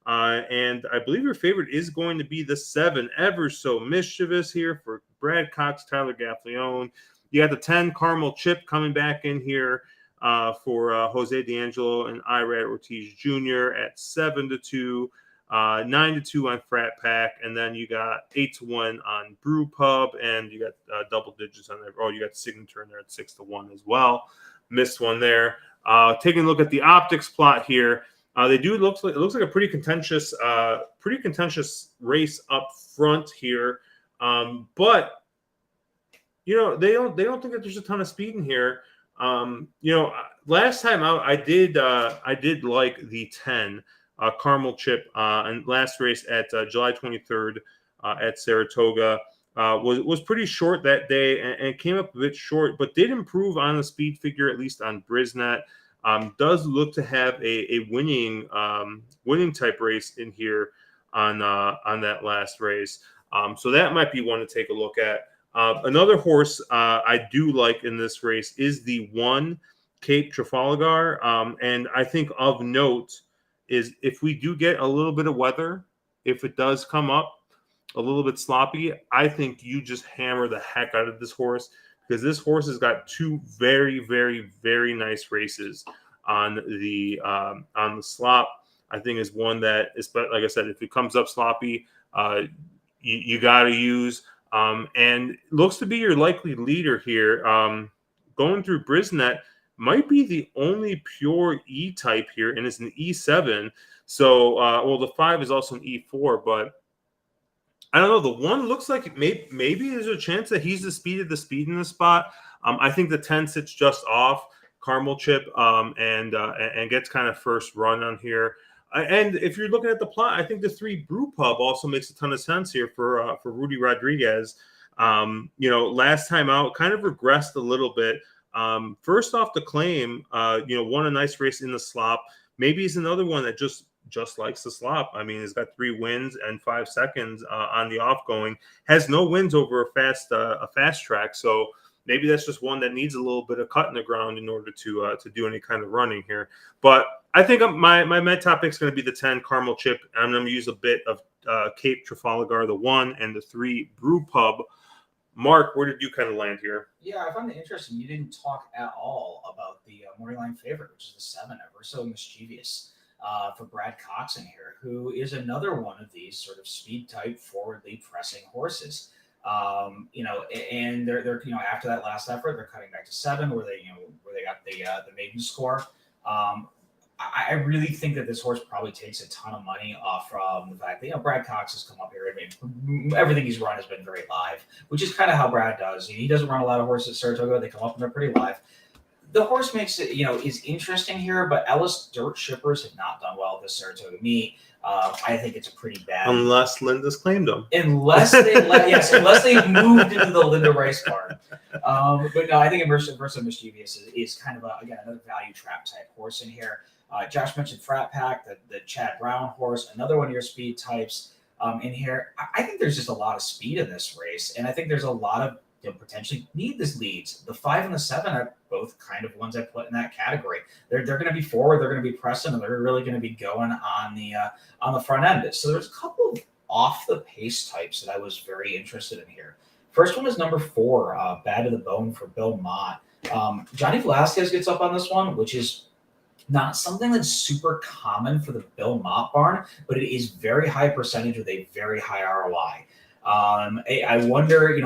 And I believe your favorite is going to be the 7, Ever So Mischievous here for Brad Cox, Tyler Gaffleone. You got the 10, Caramel Chip coming back in here for Jose D'Angelo and Irad Ortiz Jr. at 7-2, 9-2 on Frat Pack, and then you got 8-1 on Brew Pub, and you got double digits on there. Oh, you got Signature in there at 6-1 as well. Missed one there. Taking a look at the optics plot here. It looks like a pretty contentious race up front here, but they don't think that there's a ton of speed in here. Last time out, I did like the 10 Caramel Chip, and last race at July 23rd at Saratoga was pretty short that day and came up a bit short, but did improve on the speed figure, at least on Brisnet. Does look to have a winning type race in here on that last race. So that might be one to take a look at. Another horse I do like in this race is the 1 Cape Trafalgar. And I think of note is if we do get a little bit of weather, if it does come up a little bit sloppy, I think you just hammer the heck out of this horse, because this horse has got 2 very, very, very nice races on the slop. I think is one that is, like I said, if it comes up sloppy, you got to use. And looks to be your likely leader here. Going through Brisnet might be the only pure E type here, and it's an E7. So, the 5 is also an E4, but I don't know. The 1 looks like maybe there's a chance that he's the speed in the spot. I think the 10 sits just off Caramel Chip and gets kind of first run on here. And if you're looking at the plot, I think the 3 Brew Pub also makes a ton of sense here for Rudy Rodriguez. Last time out, kind of regressed a little bit. First off the claim, won a nice race in the slop. Maybe he's another one that just likes the slop. I mean, he's got 3 wins and 5 seconds on the offgoing. Has no wins over a fast track. So maybe that's just one that needs a little bit of cut in the ground in order to do any kind of running here. But I think my topic is going to be the 10 Caramel Chip. I'm going to use a bit of Cape Trafalgar, the 1, and the 3 Brew Pub. Mark, where did you kind of land here? Yeah, I found it interesting. You didn't talk at all about the morning line favorite, which is the 7, Ever So Mischievous, for Brad Cox in here, who is another one of these sort of speed type forwardly pressing horses. And they're after that last effort, they're cutting back to 7, where they got the maiden score. I really think that this horse probably takes a ton of money off from the fact that Brad Cox has come up here. I mean, everything he's run has been very live, which is kind of how Brad does. He doesn't run a lot of horses at Saratoga. They come up and they're pretty live. The horse makes it, is interesting here, but Ellis Dirt Shippers have not done well at this Saratoga meet. I think it's a pretty bad. Unless Linda's claimed them. Unless they moved into the Linda Rice barn. But no, I think Versa Mischievous is kind of another value trap type horse in here. Josh mentioned Frat Pack, the Chad Brown horse, another one of your speed types in here. I think there's just a lot of speed in this race, and I think there's a lot of potentially need this leads. The 5 and the 7 are both kind of ones I put in that category. They're going to be forward, they're going to be pressing, and they're really going to be going on the front end. So there's a couple of off the pace types that I was very interested in here. First one is number 4, Bad to the Bone for Bill Mott. Johnny Velasquez gets up on this one, which is not something that's super common for the Bill Mott barn, but it is very high percentage with a very high ROI. I wonder,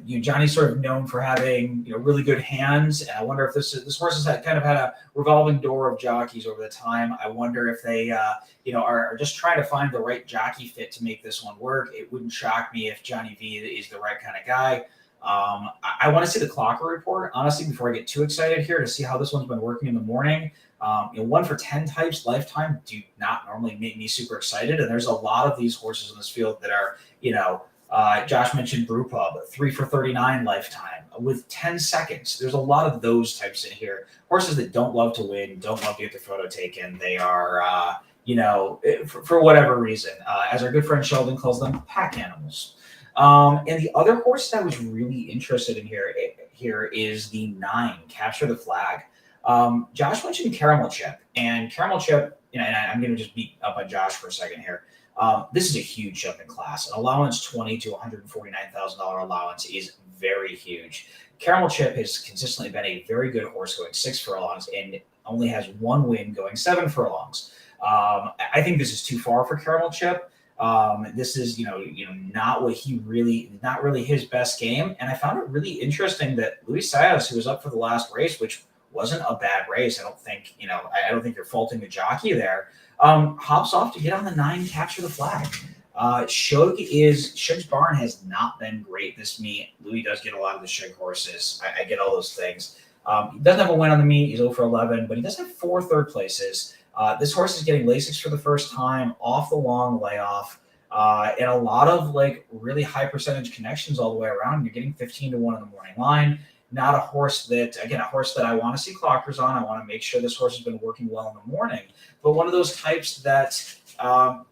Johnny's sort of known for having, really good hands, and I wonder if this horse has kind of had a revolving door of jockeys over the time. I wonder if they, are just trying to find the right jockey fit to make this one work. It wouldn't shock me if Johnny V is the right kind of guy. I want to see the clocker report, honestly, before I get too excited here, to see how this one's been working in the morning. 1 for 10 types lifetime do not normally make me super excited, and there's a lot of these horses in this field that are, Josh mentioned Brew Pub, 3 for 39 lifetime with 10 seconds. There's a lot of those types in here. Horses that don't love to win, don't love to get their photo taken. They are, for whatever reason, as our good friend Sheldon calls them, pack animals. And the other horse that I was really interested in here is the 9, Capture the Flag. Josh mentioned Caramel Chip, and Caramel Chip, and I'm going to just beat up on Josh for a second here. This is a huge jump in class. An allowance $20,000 to $149,000 allowance is very huge. Caramel Chip has consistently been a very good horse going 6 furlongs and only has 1 win going 7 furlongs. I think this is too far for Caramel Chip. This is, not really his best game. And I found it really interesting that Luis Saez, who was up for the last race, which wasn't a bad race. I don't think you're faulting the jockey there. Hops off to get on the 9, Capture the Flag. Shug's barn has not been great this meet. Louis does get a lot of the Shug horses. I get all those things. He doesn't have a win on the meet. He's 0 for 11, but he does have 4 third places. This horse is getting Lasix for the first time off the long layoff, and a lot of really high percentage connections all the way around. You're getting 15 to 1 in the morning line. Not a horse that I want to see clockers on. I want to make sure this horse has been working well in the morning. But one of those types that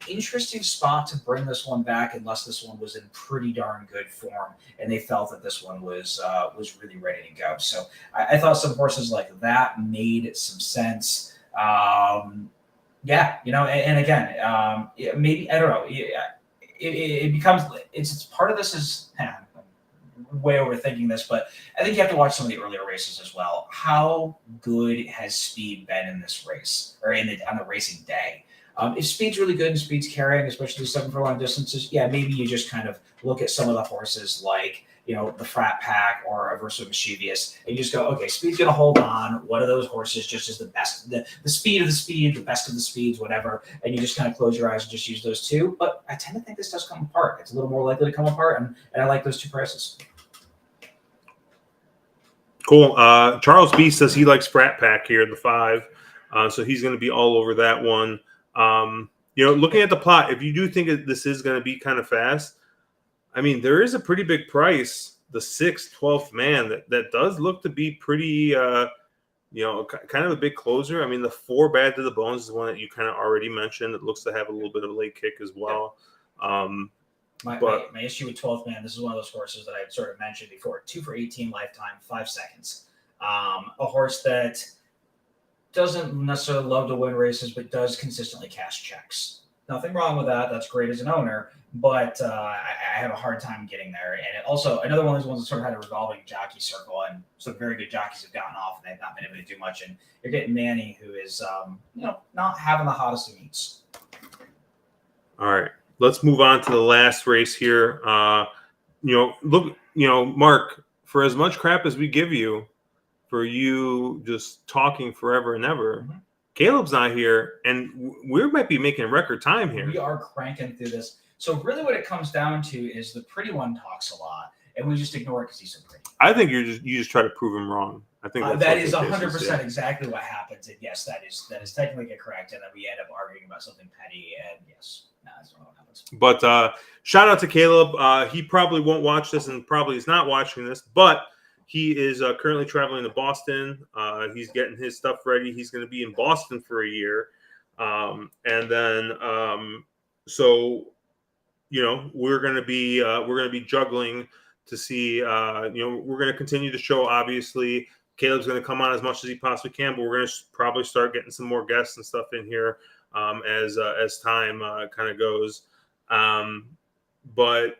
interesting spot to bring this one back, unless this one was in pretty darn good form and they felt that this one was really ready to go. So I thought some horses like that made some sense. And again, maybe, I don't know. It becomes, it's part of this is way overthinking this, but I think you have to watch some of the earlier races as well. How good has speed been in this race or on the racing day? If speed's really good and speed's carrying, especially 7 furlong distances, maybe you just kind of look at some of the horses like, the Frat Pack or Averso Mischievous, and you just go, okay, speed's going to hold on. What are those horses just as the best, the speed of the speed, the best of the speeds, whatever, and you just kind of close your eyes and just use those 2. But I tend to think this does come apart. It's a little more likely to come apart, and I like those 2 prices. Cool. Charles B says he likes Frat Pack here, the 5. So he's going to be all over that one. Looking at the plot, if you do think this is going to be kind of fast, I mean, there is a pretty big price, the 6th, 12th man, that does look to be pretty, kind of a big closer. I mean, the 4 Bad to the Bones is one that you kind of already mentioned. It looks to have a little bit of a late kick as well. My issue with 12th man, this is one of those horses that I sort of mentioned before. 2 for 18 lifetime, 5 seconds. A horse that doesn't necessarily love to win races, but does consistently cash checks. Nothing wrong with that. That's great as an owner, but I have a hard time getting there. And also, another one of those ones that sort of had a revolving jockey circle, and some very good jockeys have gotten off, and they've not been able to do much. And you're getting Manny, who is, not having the hottest of meets. All right. Let's move on to the last race here. Mark, for as much crap as we give you for you just talking forever and ever, mm-hmm. Caleb's not here, and we might be making record time here. We are cranking through this. So really what it comes down to is the pretty one talks a lot, and we just ignore it because he's so pretty. I think you just try to prove him wrong. I think that is 100% exactly what happens. And yes, that is technically correct. And then we end up arguing about something petty. And yes, that's not what happens. But shout out to Caleb. He probably won't watch this and probably is not watching this, but he is currently traveling to Boston. He's getting his stuff ready. He's going to be in Boston for a year. And then, we're going to be juggling to see, we're going to continue the show. Obviously, Caleb's going to come on as much as he possibly can, but we're going to probably start getting some more guests and stuff in here as time kind of goes. But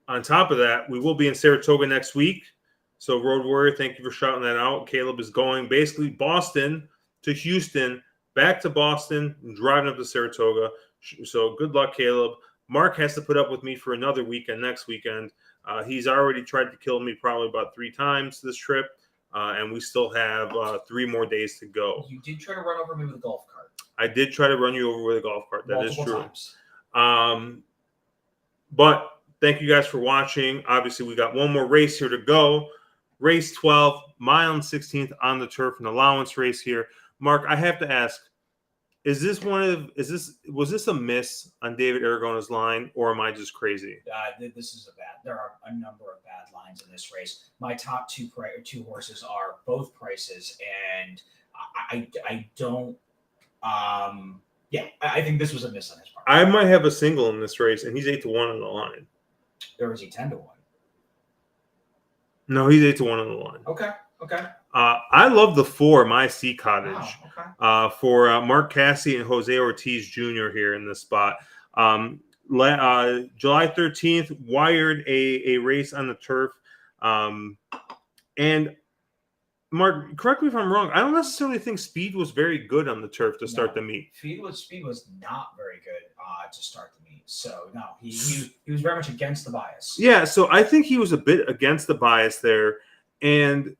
on top of that, we will be in Saratoga next week. So, Road Warrior, thank you for shouting that out. Caleb is going basically Boston to Houston, back to Boston, and driving up to Saratoga. So, good luck, Caleb. Mark has to put up with me for another weekend next weekend. He's already tried to kill me probably about 3 times this trip, and we still have 3 more days to go. You did try to run over me with a golf cart. I did try to run you over with a golf cart. That Multiple is true. times. But thank you guys for watching. Obviously, we got one more race here to go. Race 12, mile and 16th on the turf, an allowance race here. Mark, I have to ask, was this a miss on David Aragona's line, or am I just crazy? This is there are a number of bad lines in this race. My top two horses are both prices, and I don't. I think this was a miss on his part. I might have a single in this race, and he's 8-1 on the line. Or is he 10-1? No, he's 8-1 on the line. Okay. I love the 4, My Sea Cottage, for Mark Cassie and Jose Ortiz Jr. here in this spot. July 13th, wired a race on the turf. And Mark, correct me if I'm wrong. I don't necessarily think speed was very good on the turf to start the meet. Speed was not very good to start the meet. So no, he was very much against the bias. Yeah, so I think he was a bit against the bias there, and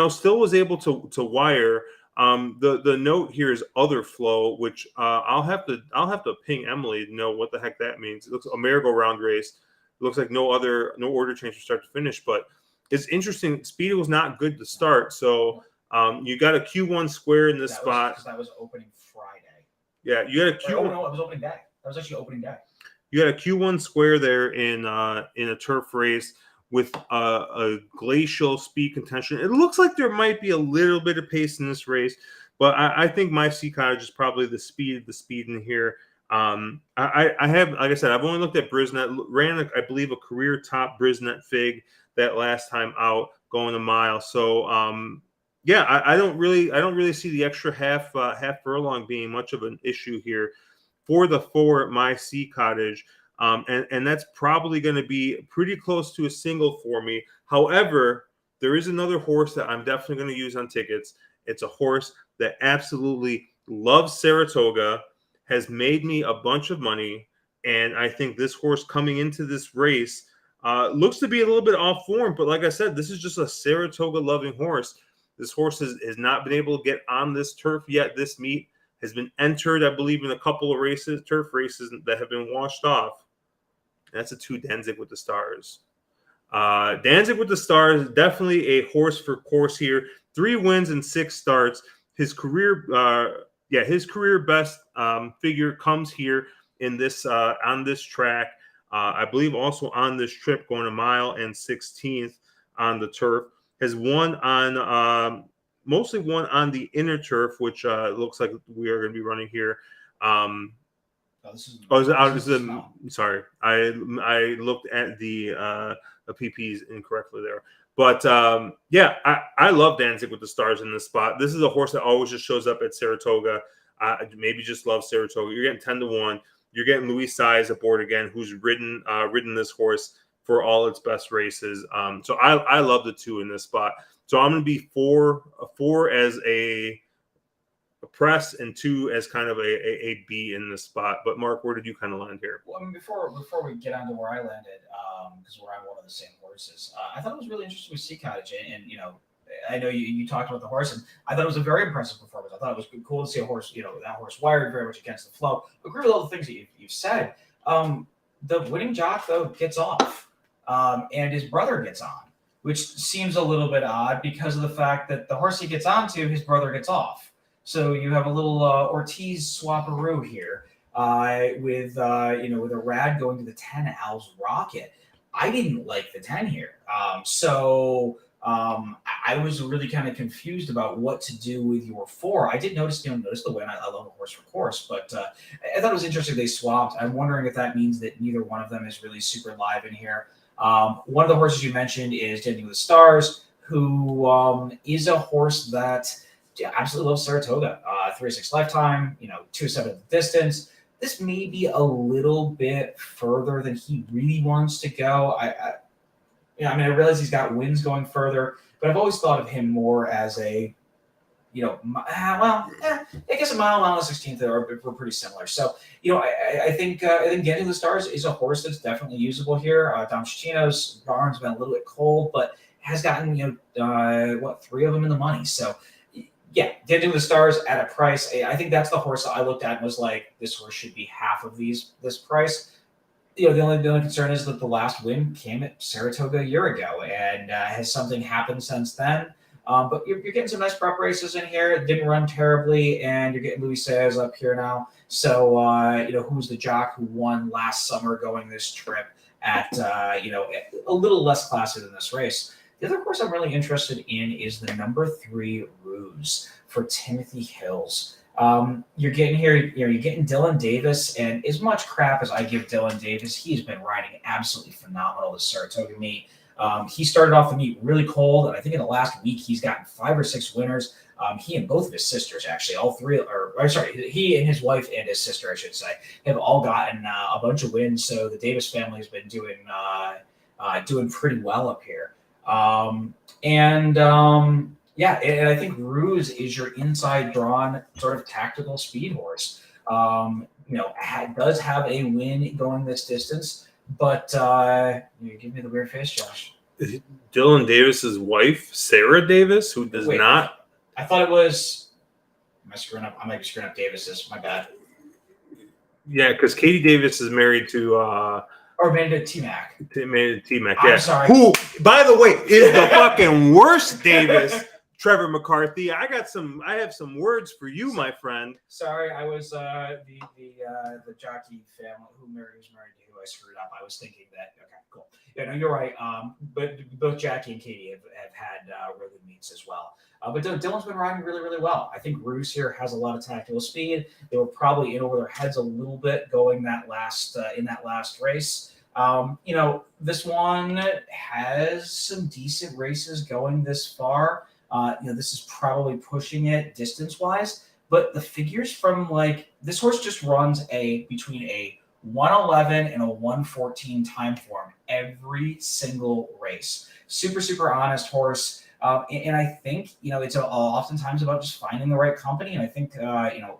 still was able to wire. The note here is other flow, which I'll have to ping Emily to know what the heck that means. It looks a merry-go-round race. It looks like no order change from start to finish, but it's interesting. Speed was not good to start, so you got a Q1 square in this spot. Because that was opening Friday. Yeah, you got a Q1. Oh no, it was opening day. That was actually opening day. You got a Q1 square there in a turf race with a glacial speed contention. It looks like there might be a little bit of pace in this race, but I think My Sea Cottage is probably the speed in here. I have, like I said, I've only looked at Brisnet, ran I believe a career top Brisnet fig that last time out going a mile. So I don't really see the extra half furlong being much of an issue here for the 4 My Sea Cottage. And that's probably going to be pretty close to a single for me. However, there is another horse that I'm definitely going to use on tickets. It's a horse that absolutely loves Saratoga, has made me a bunch of money, and I think this horse coming into this race looks to be a little bit off form. But like I said, this is just a Saratoga-loving horse. This horse has not been able to get on this turf yet. This meet has been entered, I believe, in a couple of races, turf races that have been washed off. That's a 2 Danzig with the Stars. Danzig with the Stars, definitely a horse for course here. 3 wins and 6 starts. His career best figure comes here in this on this track. I believe also on this trip, going a mile and 16th on the turf. Has won on mostly won on the inner turf, which looks like we are going to be running here. Sorry, I looked at the PPs incorrectly there. But I love Danzig with the Stars in this spot. This is a horse that always just shows up at Saratoga. Maybe just loves Saratoga. You're getting 10-1. You're getting Luis Saez aboard again, who's ridden this horse for all its best races. So I love the 2 in this spot. So I'm going to be 4 as a press and 2 as kind of a B in this spot. But Mark, where did you kind of land here? Well, I mean, before we get on to where I landed, because we're on one of the same horses, I thought it was really interesting with Sea Cottage, and I know you talked about the horse, and I thought it was a very impressive performance. I thought it was cool to see a horse, that horse wired very much against the flow. I agree with all the things that you've said. The winning jock though gets off, and his brother gets on, which seems a little bit odd because of the fact that the horse he gets onto, his brother gets off. So you have a little Ortiz swapperoo here with a rad going to the 10 Al's Rocket. I didn't like the 10 here. I was really kind of confused about what to do with your 4. I did notice the win. I love a horse for course, but I thought it was interesting they swapped. I'm wondering if that means that neither one of them is really super live in here. One of the horses you mentioned is Dancing with the Stars, who is a horse that absolutely loves Saratoga. 3-6 lifetime, 2-7 at the distance. this may be a little bit further than he really wants to go. I realize he's got wins going further, but I've always thought of him more as a, I guess a mile and a 16th we're pretty similar. So, I think Getting to the Stars is a horse that's definitely usable here. Dom Cicino's barn's been a little bit cold, but has gotten, 3 of them in the money. So, yeah, Getting to the Stars at a price. I think that's the horse that I looked at and was like, this horse should be half of this price. The only concern is that the last win came at Saratoga a year ago, and has something happened since then? But you're getting some nice prep races in here. It didn't run terribly, and you're getting Louis Saez up here now. So, who's the jock who won last summer going this trip at, a little less classy than this race. The other horse I'm really interested in is the number 3 Ruse for Timothy Hills. You're getting here, you're getting Dylan Davis, and as much crap as I give Dylan Davis, he's been riding absolutely phenomenal this Saratoga meet. He started off the meet really cold, and I think in the last week he's gotten 5 or 6 winners. He and both of his sisters, actually, he and his wife and his sister, I should say, have all gotten a bunch of wins. So the Davis family has been doing pretty well up here. And I think Ruse is your inside drawn sort of tactical speed horse. Does have a win going this distance, but you give me the weird face, Josh. Dylan Davis's wife, Sarah Davis, who does not. I thought it was. Am I screwing up? I might be screwing up Davis's. My bad. Yeah, because Katie Davis is married to. Or married to T-Mac. Married to T-Mac, yeah. I'm sorry. Who, by the way, is the fucking worst Davis. Trevor McCarthy, I have some words for you, my friend. Sorry, I was the jockey family who's married to who I screwed up. I was thinking that. Okay, cool. Yeah, no, you're right. But both Jackie and Katie have had really good meets as well. But Dylan's been riding really, really well. I think Ruse here has a lot of tactical speed. They were probably in over their heads a little bit going in that last race. This one has some decent races going this far. This is probably pushing it distance-wise, but the figures from this horse just runs between a 111 and a 114 time form every single race. Super, super honest horse. And I think, it's oftentimes about just finding the right company. And I think,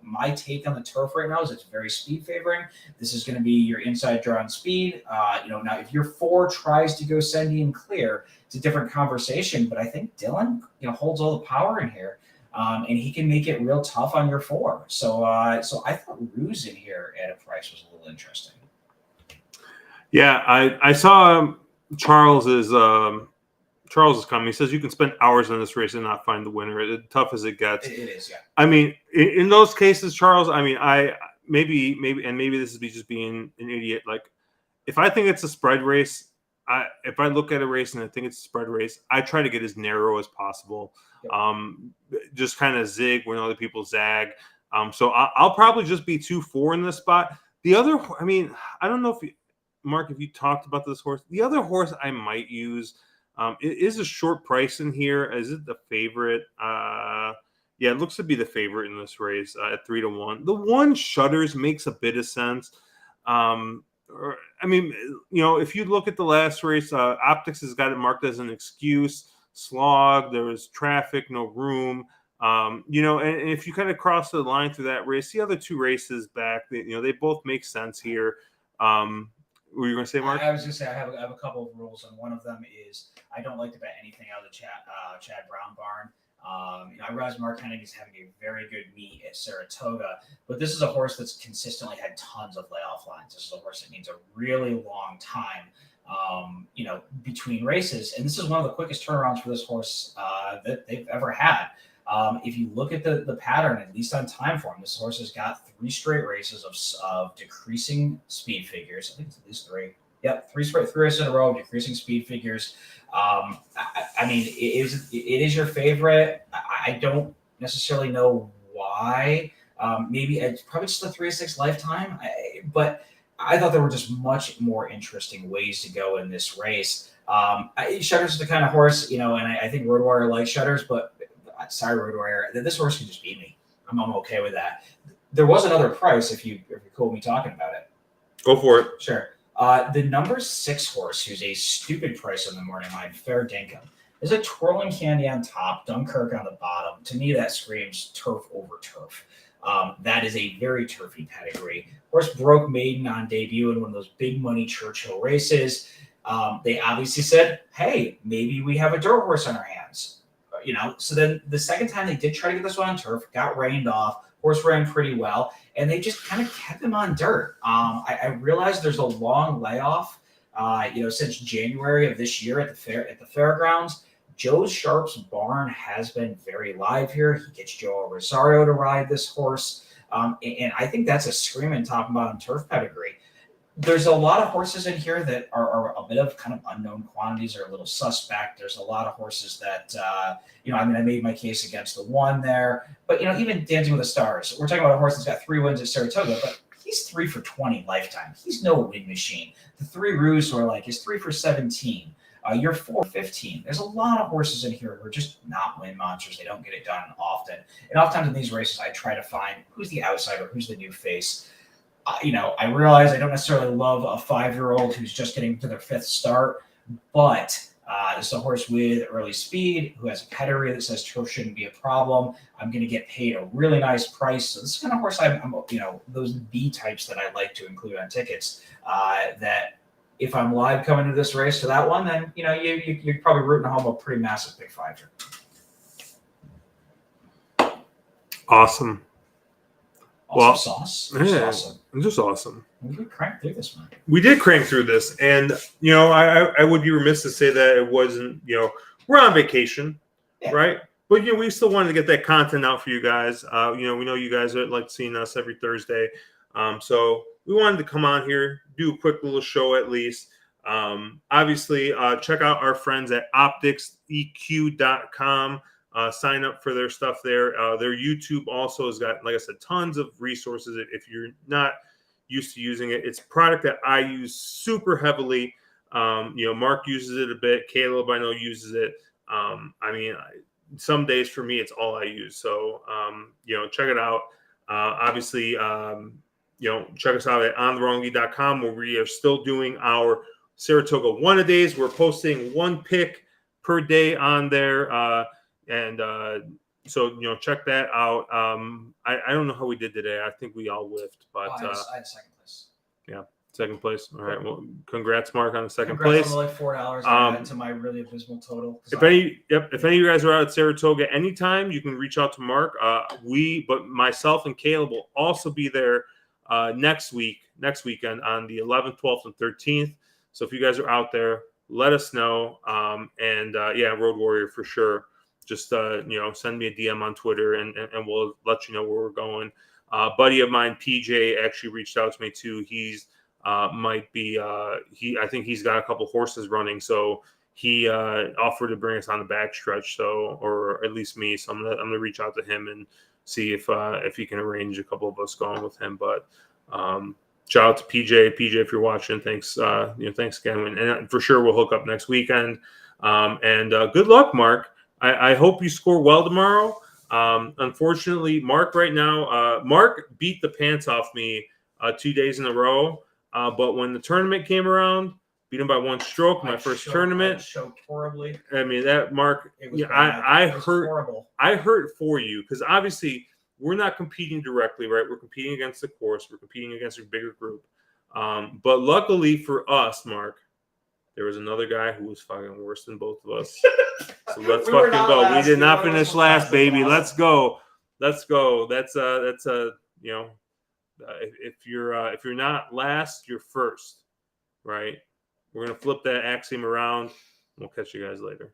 my take on the turf right now is it's very speed favoring. This is going to be your inside draw on speed. Now if your 4 tries to go Sendy and clear, it's a different conversation. But I think Dylan, holds all the power in here. And he can make it real tough on your 4. So I thought Ruse in here at a price was a little interesting. Yeah, I saw Charles's coming. He says you can spend hours on this race and not find the winner. As tough as it gets. It is, yeah. I mean, in those cases, Charles. I mean, maybe this is me just being an idiot. Like, if I think it's a spread race, if I look at a race and I think it's a spread race, I try to get as narrow as possible. Yep. Just kind of zig when other people zag. So I'll probably just be 2-4 in this spot. The other, I mean, I don't know if Mark, if you talked about this horse. The other horse I might use. It is a short price in here. Is it the favorite? Yeah, it looks to be the favorite in this race at 3-1. The one Shutters makes a bit of sense. If you look at the last race, Optics has got it marked as an excuse. Slog, there was traffic, no room. And if you kind of cross the line through that race, the other 2 races back, they both make sense here. What were you going to say, Mark? I was going to say I have a couple of rules, and one of them is I don't like to bet anything out of the Chad Brown barn. I realize Mark Hennig is having a very good meet at Saratoga, but this is a horse that's consistently had tons of layoff lines. This is a horse that needs a really long time, between races, and this is one of the quickest turnarounds for this horse that they've ever had. If you look at the pattern, at least on time form, this horse has got 3 straight races of decreasing speed figures. I think it's at least 3. Yep, 3 races in a row, decreasing speed figures. It is your favorite. I don't necessarily know why. Maybe it's probably just a 3-6 lifetime. But I thought there were just much more interesting ways to go in this race. Shutters is the kind of horse, and I think Roadwarrior likes Shutters, but sorry, Roadwarrior, this horse can just beat me. I'm okay with that. There was another price if you're cool with me talking about it. Go for it. Sure. The number 6 horse, who's a stupid price on the morning line, Fair Dinkum, is a twirling candy on top, Dunkirk on the bottom. To me, that screams turf over turf. That is a very turfy pedigree. Horse broke maiden on debut in one of those big money Churchill races. They obviously said, hey, maybe we have a dirt horse on our hands. So then the second time they did try to get this one on turf, got rained off. Horse ran pretty well, and they just kind of kept him on dirt. I realized there's a long layoff, since January of this year at the fairgrounds. Joe Sharp's barn has been very live here. He gets Joe Rosario to ride this horse, and I think that's a screaming top and bottom turf pedigree. There's a lot of horses in here that are a bit of kind of unknown quantities or a little suspect. There's a lot of horses that, I made my case against the one there. But, even Dancing with the Stars, we're talking about a horse that's got 3 wins at Saratoga, but he's 3 for 20 lifetime. He's no win machine. The 3 Roos were like, is 3 for 17. You're 4 for 15. There's a lot of horses in here who are just not win monsters. They don't get it done often. And oftentimes in these races, I try to find who's the outsider, who's the new face. I realize I don't necessarily love a 5-year-old who's just getting to their 5th start, but this is a horse with early speed who has a pedigree that says turf shouldn't be a problem. I'm going to get paid a really nice price. So this is kind of horse I'm those B types that I like to include on tickets. That if I'm live coming to this race to that one, then you're probably rooting home a pretty massive big 5. Awesome. Sauce. Yeah, Awesome. Just awesome. We cranked through this one. We did crank through this, and I would be remiss to say that it wasn't. We're on vacation, right? But we still wanted to get that content out for you guys. We know you guys like seeing us every Thursday, so we wanted to come on here, do a quick little show at least. Obviously, check out our friends at opticseq.com. Sign up for their stuff there. Their YouTube also has got, like I said, tons of resources. If you're not used to using it, it's a product that I use super heavily. Mark uses it a bit. Caleb, I know, uses it. Some days for me, it's all I use. So, check it out. Obviously, check us out at onthewrongie.com, where we are still doing our Saratoga one-a-days. We're posting 1 pick per day on there. So check that out. I don't know how we did today. I think we all whiffed, but I had second place. Yeah, second place. All right. Well, congrats, Mark, on the second congrats place. On the $4 I added to my really abysmal total. If any of you guys are out at Saratoga anytime, you can reach out to Mark. But myself and Caleb will also be there next weekend on the 11th, 12th, and 13th. So if you guys are out there, let us know. Road Warrior for sure. Just send me a DM on Twitter and we'll let you know where we're going. Buddy of mine, PJ, actually reached out to me too. He's I think he's got a couple horses running, so he offered to bring us on the backstretch. So, or at least me. So I'm gonna reach out to him and see if he can arrange a couple of us going with him. But shout out to PJ. PJ, if you're watching, thanks. Thanks again, and for sure we'll hook up next weekend. Good luck, Mark. I hope you score well tomorrow. Unfortunately, Mark right now, Mark beat the pants off me 2 days in a row. But when the tournament came around, beat him by 1 stroke. My first tournament. I choked horribly. I mean, that Mark, I hurt. Horrible. I hurt for you because obviously we're not competing directly, right? We're competing against the course. We're competing against a bigger group. But luckily for us, Mark, there was another guy who was fucking worse than both of us. So let's fucking go. We did not finish last, baby. Let's go. Let's go. That's if you're not last, you're first, right? We're gonna flip that axiom around. We'll catch you guys later.